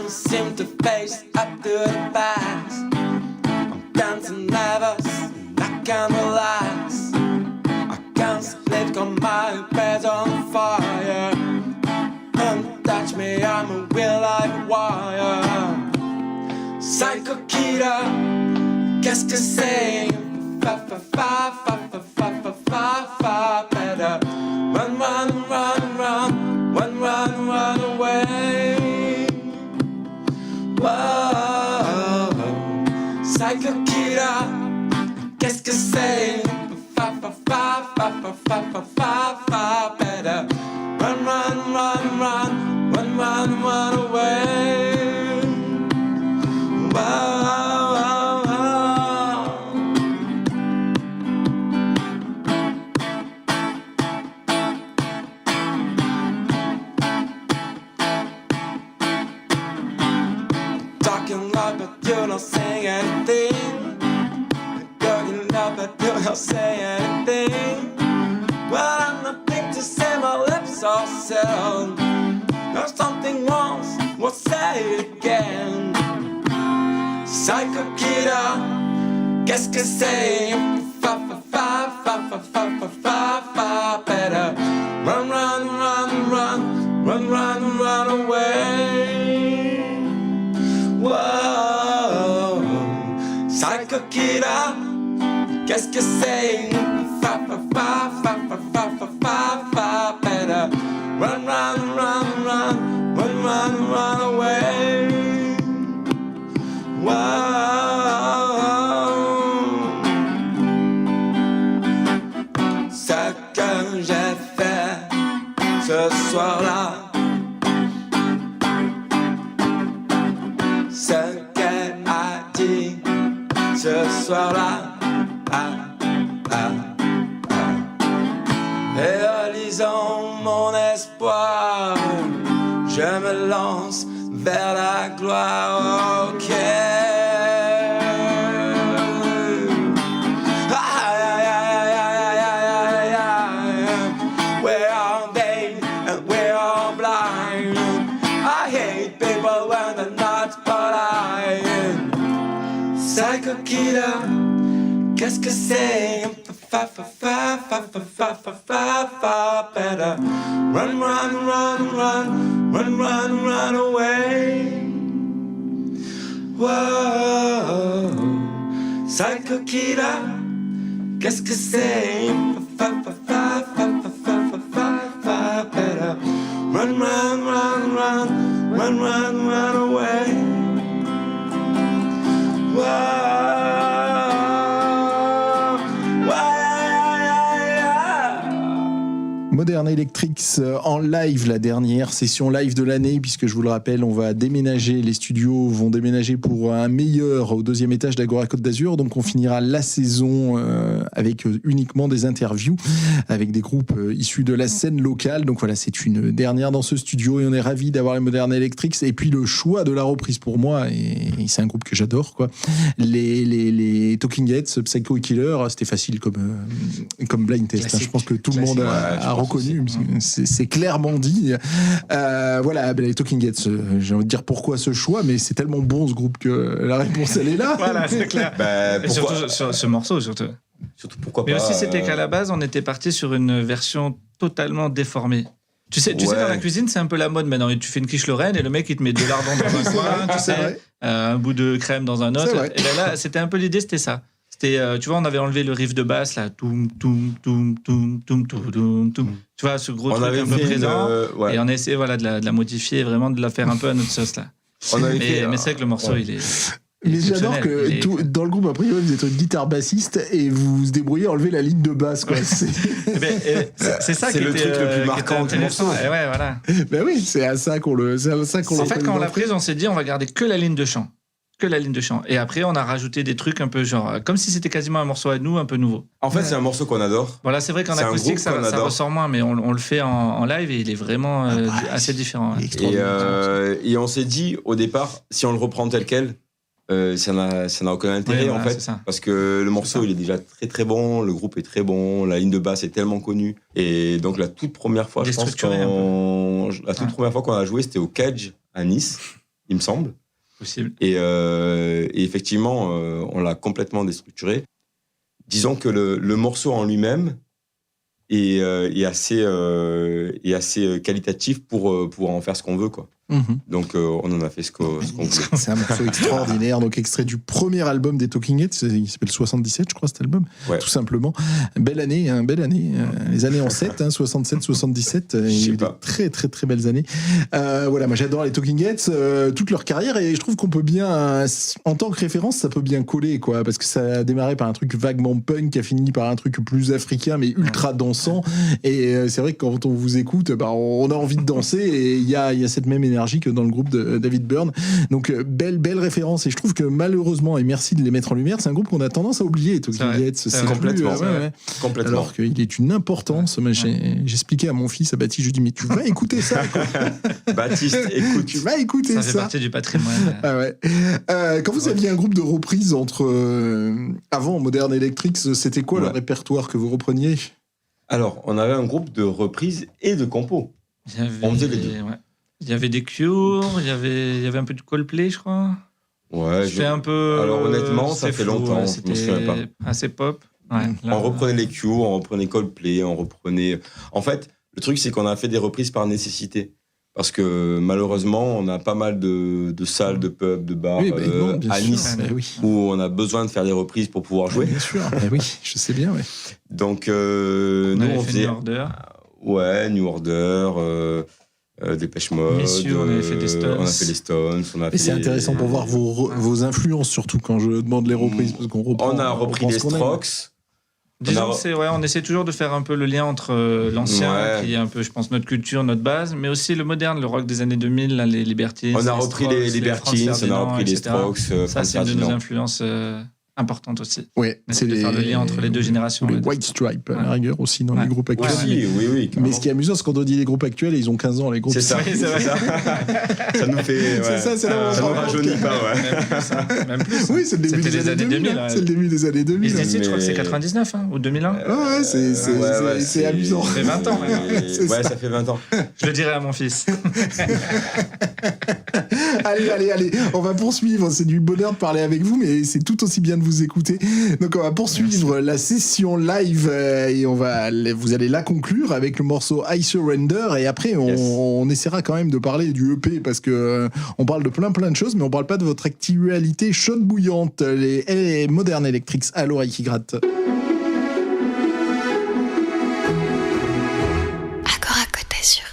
[SPEAKER 7] Seem to face up to the past. I'm dancing nervous, I can't relax. I can't sleep, got my bed's on fire. Don't touch me, I'm a real live wire. Psycho killer, qu'est-ce que c'est? Fa fa fa fa fa fa fa fa fa. Better run, run, run, run, run, run, run away. Wow, Psycho Killer, qu'est-ce que c'est? Fa fa fa fa fa fa fa fa fa. Better run, run, run, run, run, run, run away. Wow. But you don't say anything. Girl, you know, but you don't say anything. Well, I'm nothing to say, my lips are sealed. There's something wrong, we'll say it again. Psycho killer, qu'est-ce que c'est? Fa fa fa fa fa fa fa fa fa. Better run, run, run, run, run, run, run away. Whoa, Psycho Killer, qu'est-ce que c'est? Fa fa fa fa fa fa fa fa fa. Better run, run, run, run, run, run, run away. Whoa, ce que j'ai fait ce soir-là. Ce qu'elle a dit ce soir-là, et relisant mon espoir, je me lance vers la gloire. Ok. We're all day and we're all blind. Kida, qu'est-ce que c'est? Better run, run, run, run, run, run, run away. Whoa, Psycho Kida, qu'est-ce que c'est? Better run, run, run, run, run, run, run away.
[SPEAKER 1] Modern Electrics en live, la dernière session live de l'année, puisque je vous le rappelle, on va déménager, les studios vont déménager pour un meilleur au 2e étage d'Agora Côte d'Azur, donc on finira la saison avec uniquement des interviews avec des groupes issus de la scène locale. Donc voilà, c'est une dernière dans ce studio et on est ravis d'avoir les Modern Electrics. Et puis le choix de la reprise pour moi, et c'est un groupe que j'adore, quoi. Les Talking Heads, Psycho Killer, c'était facile comme blind test. Hein. Je pense que tout le monde a reconnu, c'est clairement dit. Voilà, les Talking Heads, j'ai envie de dire pourquoi ce choix, mais c'est tellement bon ce groupe que la réponse elle est là.
[SPEAKER 5] Voilà, c'est clair. Et surtout sur ce morceau, surtout
[SPEAKER 2] pourquoi
[SPEAKER 5] mais
[SPEAKER 2] pas.
[SPEAKER 5] Mais aussi, c'était qu'à la base, on était parti sur une version totalement déformée. Tu sais, dans la cuisine, c'est un peu la mode maintenant. Tu fais une quiche Lorraine et le mec, il te met de lardons dans un coin, tu sais, un bout de crème dans un autre. Et ben là, c'était un peu l'idée, c'était ça. C'était, tu vois, on avait enlevé le riff de basse, là, toum, toum, toum, toum, toum, toum, toum, toum. Tu vois, ce gros truc un peu présent. Et on a essayé, voilà, de la modifier, vraiment de la faire un peu à notre sauce, là. Mais c'est vrai que le morceau, il est...
[SPEAKER 1] Mais j'adore que dans le groupe, a priori, vous êtes une guitare bassiste et vous vous débrouillez à enlever la ligne de basse, quoi. C'est
[SPEAKER 5] ça
[SPEAKER 2] qui
[SPEAKER 5] est
[SPEAKER 2] le truc le plus marquant du morceau.
[SPEAKER 5] Et ouais, voilà.
[SPEAKER 1] Ben oui, c'est à ça qu'on le.
[SPEAKER 5] En fait, quand on l'a prise, on s'est dit, on va garder que la ligne de chant. Que la ligne de chant. Et après, on a rajouté des trucs un peu genre, comme si c'était quasiment un morceau à nous, un peu nouveau.
[SPEAKER 2] En fait, c'est un morceau qu'on adore.
[SPEAKER 5] Voilà, c'est vrai qu'en acoustique, ça ressort moins, mais on le fait en live et il est vraiment assez différent.
[SPEAKER 2] Et on s'est dit, au départ, si on le reprend tel quel, ça n'a aucun intérêt, en fait. Parce que le morceau, il est déjà très très bon, le groupe est très bon, la ligne de basse est tellement connue. Et donc, la toute première fois, première fois qu'on a joué, c'était au Cage à Nice, il me semble.
[SPEAKER 5] Possible.
[SPEAKER 2] Et effectivement, on l'a complètement déstructuré. Disons que le morceau en lui-même est assez qualitatif pour pouvoir en faire ce qu'on veut, quoi. Donc on en a fait ce qu'on voulait.
[SPEAKER 1] C'est un morceau extraordinaire, donc extrait du premier album des Talking Heads, il s'appelle 77 je crois cet album, tout simplement. Belle année, les années en 7, 67, 77, il y a eu de très très très belles années. Voilà, moi j'adore les Talking Heads, toute leur carrière, et je trouve qu'on peut bien, en tant que référence, ça peut bien coller, quoi, parce que ça a démarré par un truc vaguement punk, qui a fini par un truc plus africain, mais ultra dansant, et c'est vrai que quand on vous écoute, on a envie de danser, et il y a cette même énergie que dans le groupe de David Byrne. Donc belle référence, et je trouve que malheureusement, et merci de les mettre en lumière, c'est un groupe qu'on a tendance à oublier, Talking Heads. C'est
[SPEAKER 2] complètement.
[SPEAKER 1] Complètement. Alors qu'il est une importance. J'expliquais à mon fils, à Baptiste, je lui dis mais tu vas écouter ça, quoi.
[SPEAKER 2] Baptiste, écoute,
[SPEAKER 1] tu vas écouter ça.
[SPEAKER 5] Ça fait partie du patrimoine.
[SPEAKER 1] Quand vous aviez un groupe de reprises avant Modern Electrics, c'était quoi le répertoire que vous repreniez?
[SPEAKER 2] Alors, on avait un groupe de reprises et de compos. On faisait les deux.
[SPEAKER 5] Il y avait des Cure, il y avait un peu de Coldplay, je crois.
[SPEAKER 2] Ouais,
[SPEAKER 5] un peu.
[SPEAKER 2] Alors honnêtement, ça fait longtemps, je me souviens pas.
[SPEAKER 5] Assez pop. Ouais,
[SPEAKER 2] on reprenait les Cure, on reprenait Coldplay, on reprenait. En fait, le truc c'est qu'on a fait des reprises par nécessité, parce que malheureusement, on a pas mal de salles, de pubs, de bars à Nice où on a besoin de faire des reprises pour pouvoir jouer.
[SPEAKER 1] Bien sûr. Oui, je sais bien. Ouais.
[SPEAKER 2] Donc nous on faisait.
[SPEAKER 5] New Order.
[SPEAKER 2] Ouais, New Order. Dépêche Mode,
[SPEAKER 5] Messieurs, on a fait des Stones.
[SPEAKER 2] On a fait les Stones.
[SPEAKER 1] Et c'est intéressant pour voir vos influences, surtout quand je demande les reprises, parce qu'on reprend.
[SPEAKER 2] On a repris les Strokes.
[SPEAKER 5] Disons on essaie toujours de faire un peu le lien entre l'ancien, qui est un peu, je pense, notre culture, notre base, mais aussi le moderne, le rock des années 2000, là, les Libertines.
[SPEAKER 2] On a repris les Libertines, on a repris les Strokes.
[SPEAKER 5] Ça, c'est une de nos influences importante aussi.
[SPEAKER 1] Ouais,
[SPEAKER 5] c'est de faire le lien entre les deux générations.
[SPEAKER 1] Les White Stripes, à la rigueur, aussi dans les groupes actuels.
[SPEAKER 2] Oui,
[SPEAKER 1] mais ce qui est amusant, c'est quand on dit les groupes actuels, ils ont 15 ans, les groupes.
[SPEAKER 2] C'est ça. Ça nous fait.
[SPEAKER 1] C'est ça, c'est là où on
[SPEAKER 2] ne rajeunit pas,
[SPEAKER 5] Même plus.
[SPEAKER 1] Oui, c'est le début des années 2000. C'est le début des années 2000.
[SPEAKER 5] Mais je crois que c'est 99 ou 2001.
[SPEAKER 1] Ouais, c'est amusant.
[SPEAKER 5] Ça fait 20 ans.
[SPEAKER 2] Ouais, ça fait 20 ans.
[SPEAKER 5] Je le dirai à mon fils.
[SPEAKER 1] Allez, on va poursuivre. C'est du bonheur de parler avec vous, mais c'est tout aussi bien de vous écouter. Donc on va poursuivre la session live et vous allez la conclure avec le morceau I Surrender, et après on essaiera quand même de parler du EP parce que on parle de plein de choses, mais on parle pas de votre actualité chaude bouillante, les Modern Electrics à l'oreille qui gratte.
[SPEAKER 6] Agora Côte d'Azur.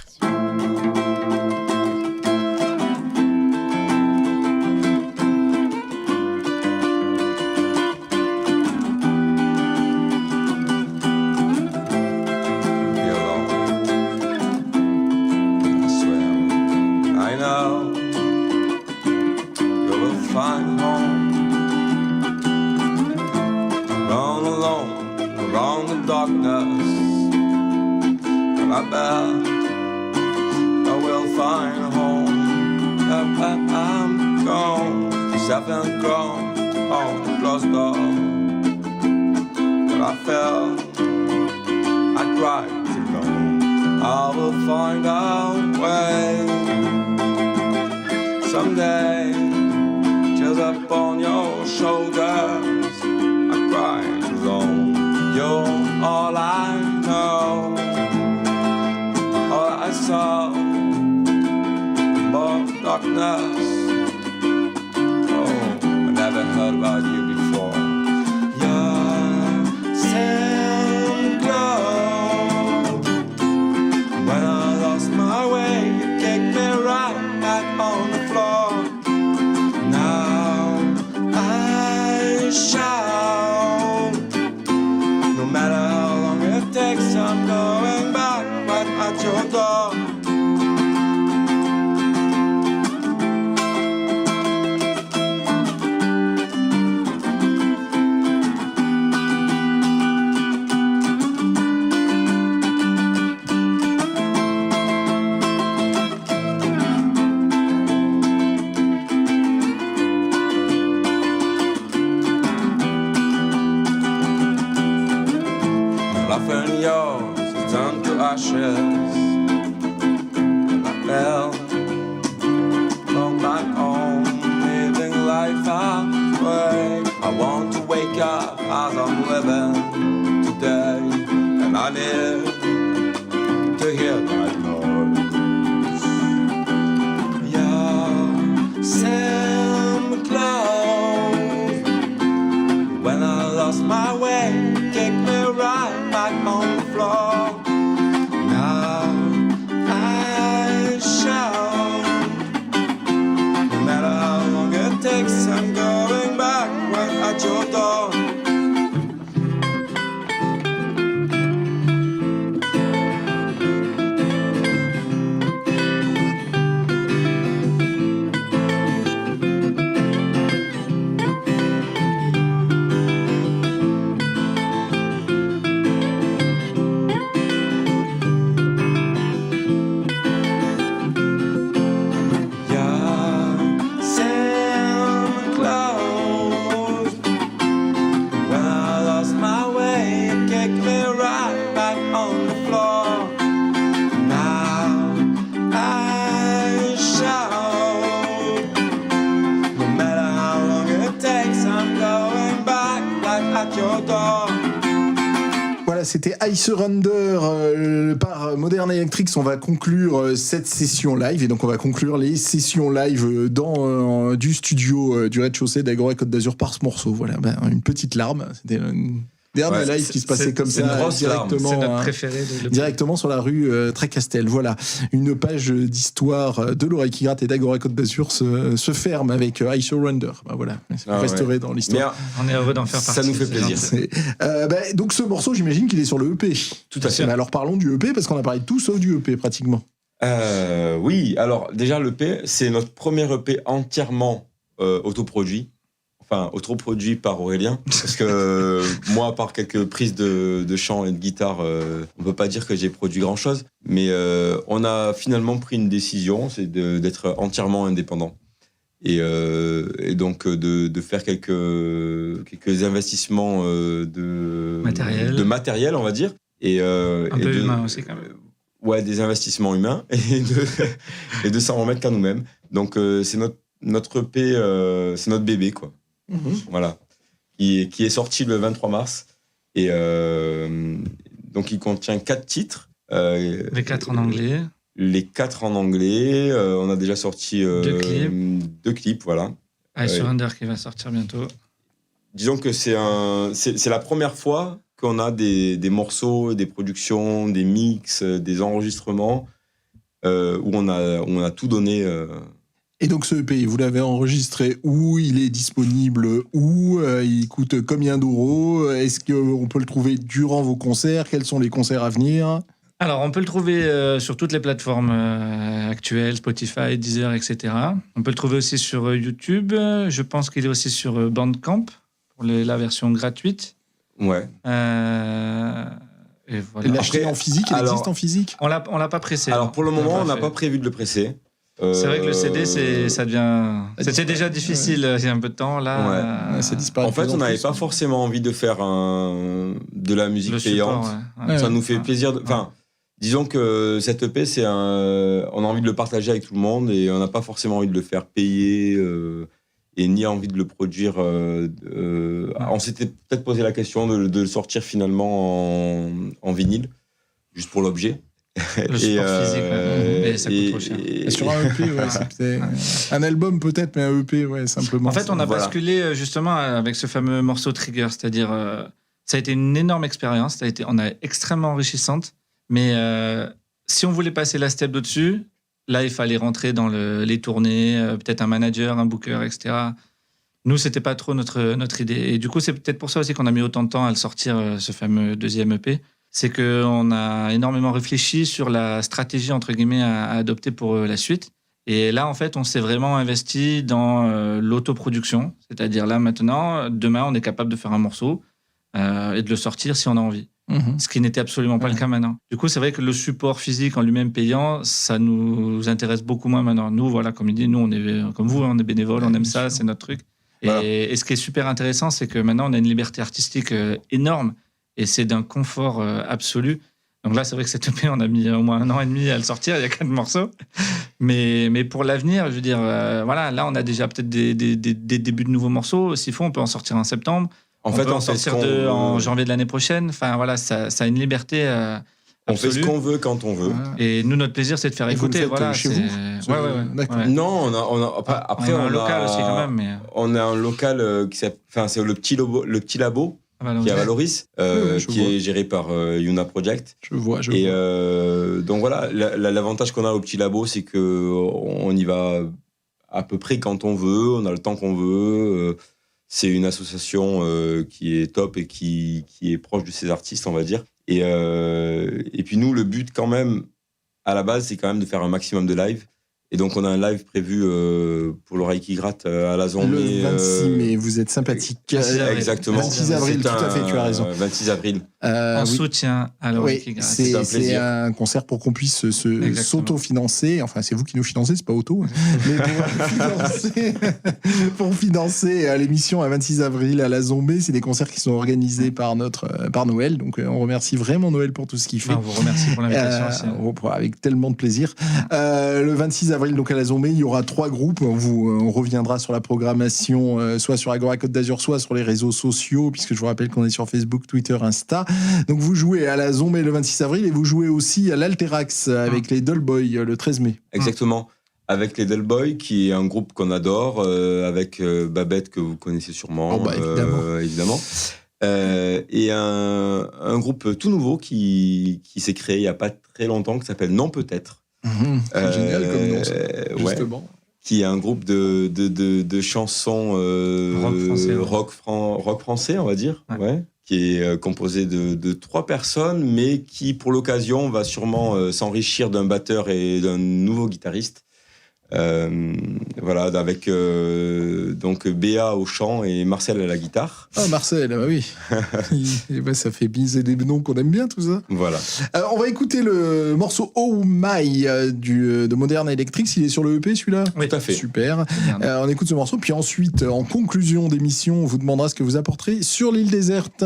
[SPEAKER 1] C'était I Surrender par Modern Electrics. On va conclure cette session live, et donc on va conclure les sessions live du studio du rez-de-chaussée d'Agora Côte d'Azur par ce morceau. Voilà, une petite larme. C'était une dernière live qui se passait comme ça directement,
[SPEAKER 5] c'est notre préféré
[SPEAKER 1] directement sur la rue Trécastel. Voilà, une page d'histoire de l'oreille qui gratte et d'Agora Côte d'Azur se ferme avec I Surrender. Voilà, vous resterez dans l'histoire.
[SPEAKER 5] On est heureux d'en faire partie.
[SPEAKER 2] Ça nous fait plaisir.
[SPEAKER 1] Donc ce morceau, j'imagine qu'il est sur le EP.
[SPEAKER 2] Tout à fait.
[SPEAKER 1] Mais alors parlons du EP, parce qu'on a parlé de tout sauf du EP pratiquement.
[SPEAKER 2] Oui, alors déjà l'EP, c'est notre premier EP entièrement autoproduit. Enfin, autoproduit par Aurélien, parce que moi, à part quelques prises de chant et de guitare, on peut pas dire que j'ai produit grand-chose, mais on a finalement pris une décision, c'est d'être entièrement indépendant. Et donc de faire quelques investissements de matériel, on va dire. Et,
[SPEAKER 5] un peu humain aussi, quand même.
[SPEAKER 2] Ouais, des investissements humains, et de s'en remettre qu'à nous-mêmes. Donc c'est notre EP, c'est notre bébé, quoi. Voilà. qui est sorti le 23 mars. Et donc, il contient 4 titres.
[SPEAKER 5] Les 4 en anglais.
[SPEAKER 2] Les 4 en anglais. On a déjà sorti 2 clips, voilà.
[SPEAKER 5] I Surrender qui va sortir bientôt.
[SPEAKER 2] Disons que c'est la première fois qu'on a des morceaux, des productions, des mix, des enregistrements où on a tout donné.
[SPEAKER 1] Et donc ce EP, vous l'avez enregistré où? Il est disponible où? Il coûte combien d'euros? Est-ce qu'on peut le trouver durant vos concerts? Quels sont les concerts à venir?
[SPEAKER 5] Alors, on peut le trouver sur toutes les plateformes actuelles, Spotify, Deezer, etc. On peut le trouver aussi sur YouTube. Je pense qu'il est aussi sur Bandcamp pour la version gratuite.
[SPEAKER 2] Ouais.
[SPEAKER 5] Et voilà.
[SPEAKER 1] L'acheter en physique, il existe en physique?
[SPEAKER 5] On l'a pas pressé.
[SPEAKER 2] Alors, pour le moment, on n'a pas prévu de le presser.
[SPEAKER 5] C'est vrai que le CD, ça devient. C'était déjà difficile il y a un peu de temps. Là,
[SPEAKER 1] ouais, ça disparaît.
[SPEAKER 2] En fait, on n'avait pas forcément envie de faire de la musique payante.
[SPEAKER 5] Support, ouais.
[SPEAKER 2] Ça nous fait plaisir. Enfin, disons que cette EP, on a envie de le partager avec tout le monde et on n'a pas forcément envie de le faire payer et ni envie de le produire. On s'était peut-être posé la question de le sortir finalement en vinyle, juste pour l'objet.
[SPEAKER 5] Le support physique, mais ça coûte trop cher.
[SPEAKER 1] Sur un EP, c'est un album peut-être, mais un EP, simplement.
[SPEAKER 5] En fait, on a basculé justement avec ce fameux morceau Trigger, c'est-à-dire ça a été une énorme expérience, on a extrêmement enrichissante, mais si on voulait passer la step d'au-dessus, là, il fallait rentrer dans les tournées, peut-être un manager, un booker, etc. Nous, c'était pas trop notre idée. Et du coup, c'est peut-être pour ça aussi qu'on a mis autant de temps à le sortir, ce fameux deuxième EP. C'est qu'on a énormément réfléchi sur la stratégie, entre guillemets, à adopter pour la suite. Et là, en fait, on s'est vraiment investi dans l'autoproduction. C'est-à-dire là, maintenant, demain, on est capable de faire un morceau et de le sortir si on a envie. Ce qui n'était absolument pas le cas maintenant. Du coup, c'est vrai que le support physique en lui-même payant, ça nous intéresse beaucoup moins maintenant. Nous, voilà, comme il dit, nous, on est comme vous, on est bénévoles, on aime ça, c'est notre truc. Voilà. Et ce qui est super intéressant, c'est que maintenant, on a une liberté artistique énorme. Et c'est d'un confort absolu. Donc là, c'est vrai que cette EP, on a mis au moins 1 an et demi à le sortir. Il y a 4 morceaux. Mais pour l'avenir, je veux dire, voilà, là, on a déjà peut-être des débuts de nouveaux morceaux. S'il faut, on peut en sortir en septembre. On peut en sortir en janvier de l'année prochaine. Enfin, voilà, ça a une liberté
[SPEAKER 2] on fait ce qu'on veut quand on veut.
[SPEAKER 5] Et nous, notre plaisir, c'est de faire écouter. Voilà,
[SPEAKER 1] chez vous?
[SPEAKER 2] Ouais. Non, après,
[SPEAKER 5] on a un local aussi quand même. Mais...
[SPEAKER 2] On a un local qui s'appelle, c'est le petit labo. Qui est à Valoris, qui est géré par Yuna Project.
[SPEAKER 1] Je vois.
[SPEAKER 2] Et donc voilà, l'avantage qu'on a au petit labo, c'est qu'on y va à peu près quand on veut, on a le temps qu'on veut. C'est une association qui est top et qui est proche de ses artistes, on va dire. Et puis nous, le but quand même, à la base, c'est quand même de faire un maximum de live. Et donc, on a un live prévu pour l'oreille qui gratte à la Zombie.
[SPEAKER 1] Le 26 mai, vous êtes sympathique.
[SPEAKER 2] Exactement.
[SPEAKER 1] 26 avril, tout à fait, tu as raison.
[SPEAKER 2] 26 avril.
[SPEAKER 5] En soutien à l'oreille qui gratte.
[SPEAKER 1] C'est un concert pour qu'on puisse s'auto-financer. Enfin, c'est vous qui nous financez, c'est pas auto. Mais pour financer l'émission à 26 avril à la Zombie, c'est des concerts qui sont organisés par Noël. Donc, on remercie vraiment Noël pour tout ce qu'il fait.
[SPEAKER 5] On vous remercie pour l'invitation aussi.
[SPEAKER 1] Avec tellement de plaisir. Le 26 avril, donc à la Zombie, il y aura 3 groupes. On reviendra sur la programmation, soit sur Agora Côte d'Azur, soit sur les réseaux sociaux, puisque je vous rappelle qu'on est sur Facebook, Twitter, Insta. Donc vous jouez à la Zombie le 26 avril et vous jouez aussi à l'Alterax avec les Dollboys le 13 mai.
[SPEAKER 2] Exactement. Avec les Dollboys, qui est un groupe qu'on adore, avec Babette, que vous connaissez sûrement. Évidemment. Et un groupe tout nouveau qui s'est créé il n'y a pas très longtemps, qui s'appelle Non Peut-être.
[SPEAKER 1] C'est génial comme nom, ça, justement.
[SPEAKER 2] Qui est un groupe de chansons rock français, on va dire, qui est composé de 3 personnes, mais qui, pour l'occasion, va sûrement s'enrichir d'un batteur et d'un nouveau guitariste. Voilà, avec donc Béa au chant et Marcel à la guitare.
[SPEAKER 1] Ah, Marcel, bah oui. Ça fait biser des noms qu'on aime bien, tout ça.
[SPEAKER 2] Voilà.
[SPEAKER 1] On va écouter le morceau Oh My de Modern Electrics. Il est sur le EP, celui-là?
[SPEAKER 2] Oui, tout à fait.
[SPEAKER 1] Super. On écoute ce morceau, puis ensuite, en conclusion d'émission, on vous demandera ce que vous apporterez sur l'île déserte.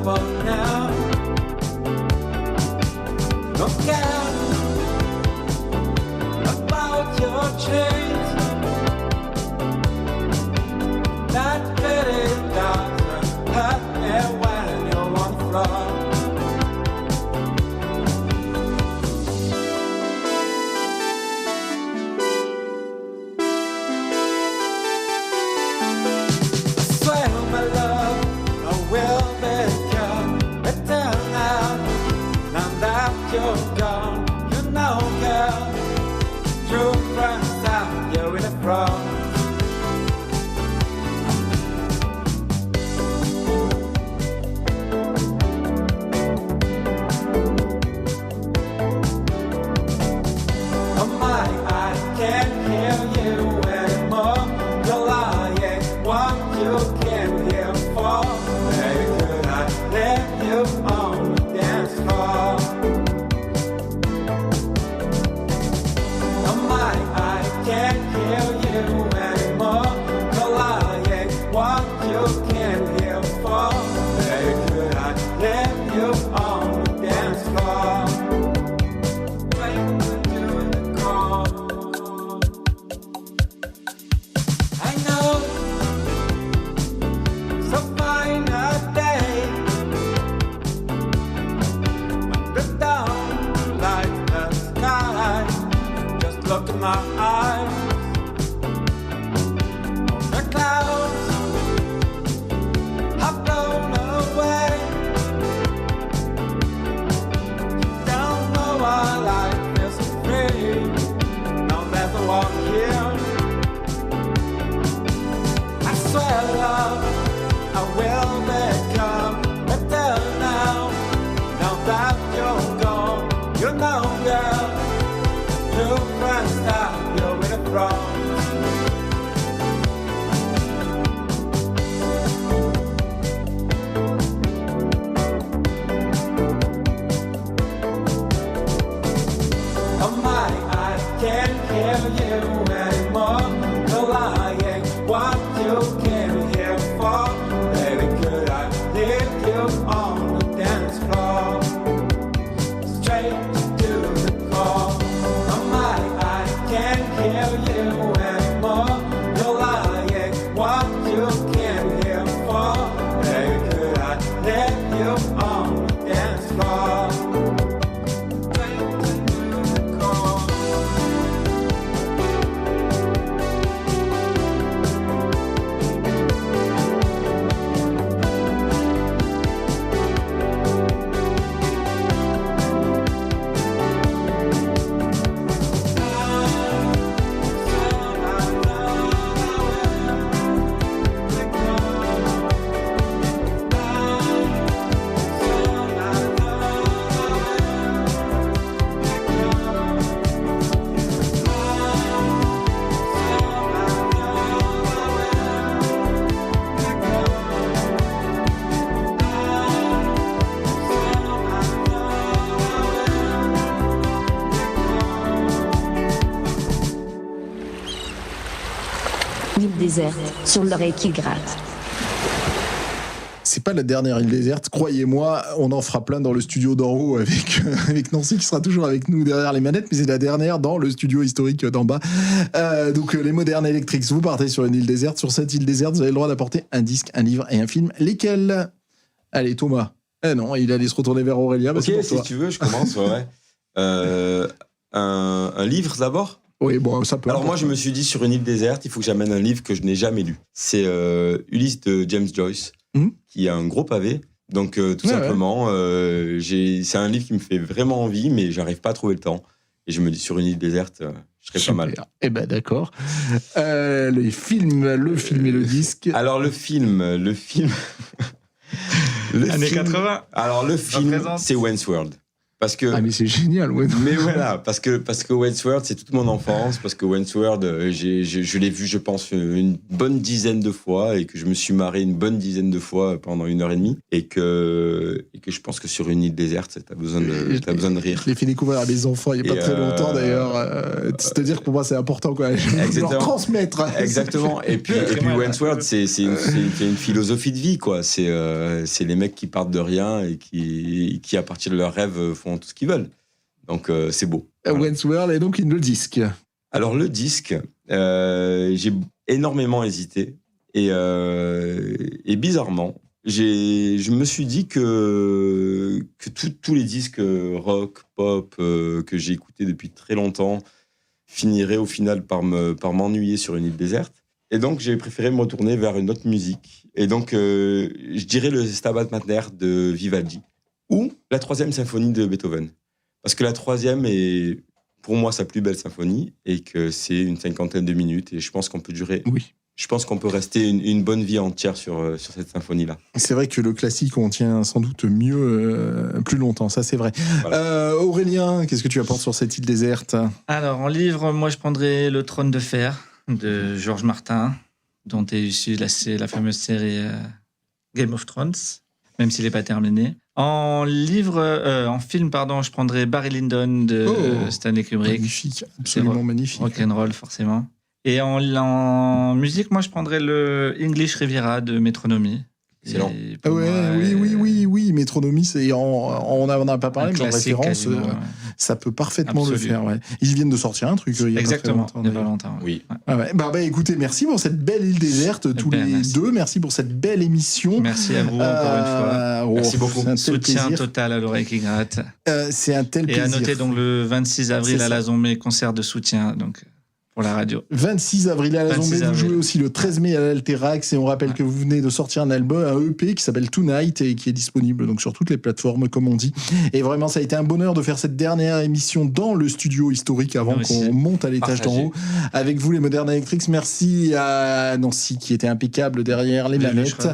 [SPEAKER 7] for now. Don't care about your chains. That pretty doesn't hurt me when you're on the floor. You're gone, you know, girl. True friends out, you're in the front. Oh my, I can't hear you anymore. You're lying, what you came here for. Maybe could I let you on the dance floor? Can't hear you anymore. You're lying, what you came here for. Maybe could I let you on the dance floor? Wait to do the call. I know, so fine a day when the dawn lights the sky. Just look in my eyes. Clouds have blown away. Don't know why life is so free. No, there's no one here. I swear, love, I will become better now. Now that you're gone, you know, girl. True friends that you're in the front. Can't hear you anymore. You're lying, what you came here for. Baby, could I leave you on the dance floor? Straight to the core. Oh my, I can't hear you anymore. You're lying, what you came here for. Baby, could I leave you on the dance floor?
[SPEAKER 3] Île déserte, sur l'oreille qui gratte.
[SPEAKER 1] C'est pas la dernière île déserte, croyez-moi, on en fera plein dans le studio d'en haut avec Nancy qui sera toujours avec nous derrière les manettes, mais c'est la dernière dans le studio historique d'en bas. Donc les Modern Electrics, vous partez sur une île déserte. Sur cette île déserte, vous avez le droit d'apporter un disque, un livre et un film. Lesquels ? Allez, Thomas. Non, il allait se retourner vers Aurélien.
[SPEAKER 2] Ok, si tu veux, je commence. Ouais. Un livre d'abord ?
[SPEAKER 1] Oui, bon, ça peut.
[SPEAKER 2] Alors moi, je me suis dit, sur une île déserte, il faut que j'amène un livre que je n'ai jamais lu. C'est Ulysse de James Joyce, qui a un gros pavé. Donc, tout simplement, c'est un livre qui me fait vraiment envie, mais j'arrive pas à trouver le temps. Et je me dis, sur une île déserte, je serais pas mal.
[SPEAKER 1] Eh ben, d'accord. Le film et le disque.
[SPEAKER 2] Alors, le film...
[SPEAKER 5] Années 80.
[SPEAKER 2] Alors, le film, c'est Wayne's World. Parce que,
[SPEAKER 1] mais c'est génial, ouais.
[SPEAKER 2] Mais voilà, parce que Wayne's World, c'est toute mon enfance, parce que Wayne's World, je l'ai vu, je pense, une bonne dizaine de fois, et que je me suis marré une bonne dizaine de fois pendant 1h30, et que je pense que sur une île déserte, t'as besoin de rire.
[SPEAKER 1] Je l'ai fait découvrir à mes enfants il n'y a pas très longtemps, d'ailleurs. C'est-à-dire que pour moi, c'est important, quoi. Je vais leur transmettre.
[SPEAKER 2] Exactement. Et puis Wayne's World, c'est une philosophie de vie, quoi. C'est les mecs qui partent de rien et qui à partir de leurs rêves, font tout ce qu'ils veulent. Donc, c'est beau.
[SPEAKER 1] Voilà. Wayne's World, et donc le disque. Alors,
[SPEAKER 2] le disque, j'ai énormément hésité. Et bizarrement, je me suis dit que tous les disques rock, pop que j'ai écoutés depuis très longtemps finiraient au final par m'ennuyer sur une île déserte. Et donc, j'ai préféré me retourner vers une autre musique. Et donc, je dirais le Stabat Mater de Vivaldi ou la 3e symphonie de Beethoven. Parce que la 3e est, pour moi, sa plus belle symphonie et que c'est une 50aine de minutes. Et je pense qu'on peut durer...
[SPEAKER 1] Oui.
[SPEAKER 2] Je pense qu'on peut rester une bonne vie entière sur cette symphonie-là.
[SPEAKER 1] C'est vrai que le classique, on tient sans doute mieux plus longtemps, ça c'est vrai. Voilà. Aurélien, qu'est-ce que tu apportes sur cette île déserte ?
[SPEAKER 5] Alors, en livre, moi je prendrais Le Trône de Fer de Georges Martin, dont est issue la fameuse série Game of Thrones, même s'il n'est pas terminé. En film, je prendrais Barry Lyndon de Stanley Kubrick.
[SPEAKER 1] Magnifique, absolument magnifique.
[SPEAKER 5] Rock'n'roll, forcément. Et en musique, moi, je prendrais le English Riviera de Metronomy.
[SPEAKER 2] Excellent.
[SPEAKER 1] Oui, Metronomy, on n'en a pas parlé, mais en référence, ça peut parfaitement le faire. Ouais. Ils viennent de sortir un truc il y a
[SPEAKER 5] Exactement,
[SPEAKER 1] pas très
[SPEAKER 5] longtemps.
[SPEAKER 2] Oui.
[SPEAKER 1] Écoutez, merci pour cette belle île déserte, tous les deux. Merci pour cette belle émission.
[SPEAKER 5] Merci à vous, encore une fois.
[SPEAKER 2] Merci beaucoup.
[SPEAKER 5] Soutien total à l'oreille qui gratte.
[SPEAKER 1] C'est un tel plaisir.
[SPEAKER 5] Et à noter donc le 26 avril à la Zombie, concert de soutien. Donc... pour la radio.
[SPEAKER 1] 26 avril à la Zombie, vous jouez aussi le 13 mai à l'Alterax, et on rappelle que vous venez de sortir un album, un EP qui s'appelle Tonight et qui est disponible donc sur toutes les plateformes, comme on dit. Et vraiment, ça a été un bonheur de faire cette dernière émission dans le studio historique avant qu'on monte à l'étage d'en haut. Avec vous, les Modern Electrics. Merci à Nancy qui était impeccable derrière les manettes.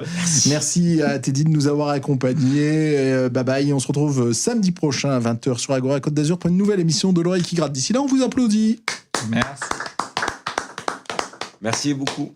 [SPEAKER 1] Merci à Teddy de nous avoir accompagnés. Bye bye. On se retrouve samedi prochain à 20h sur Agora Côte d'Azur pour une nouvelle émission de l'oreille qui gratte. D'ici là, on vous applaudit.
[SPEAKER 5] Merci.
[SPEAKER 2] Merci beaucoup.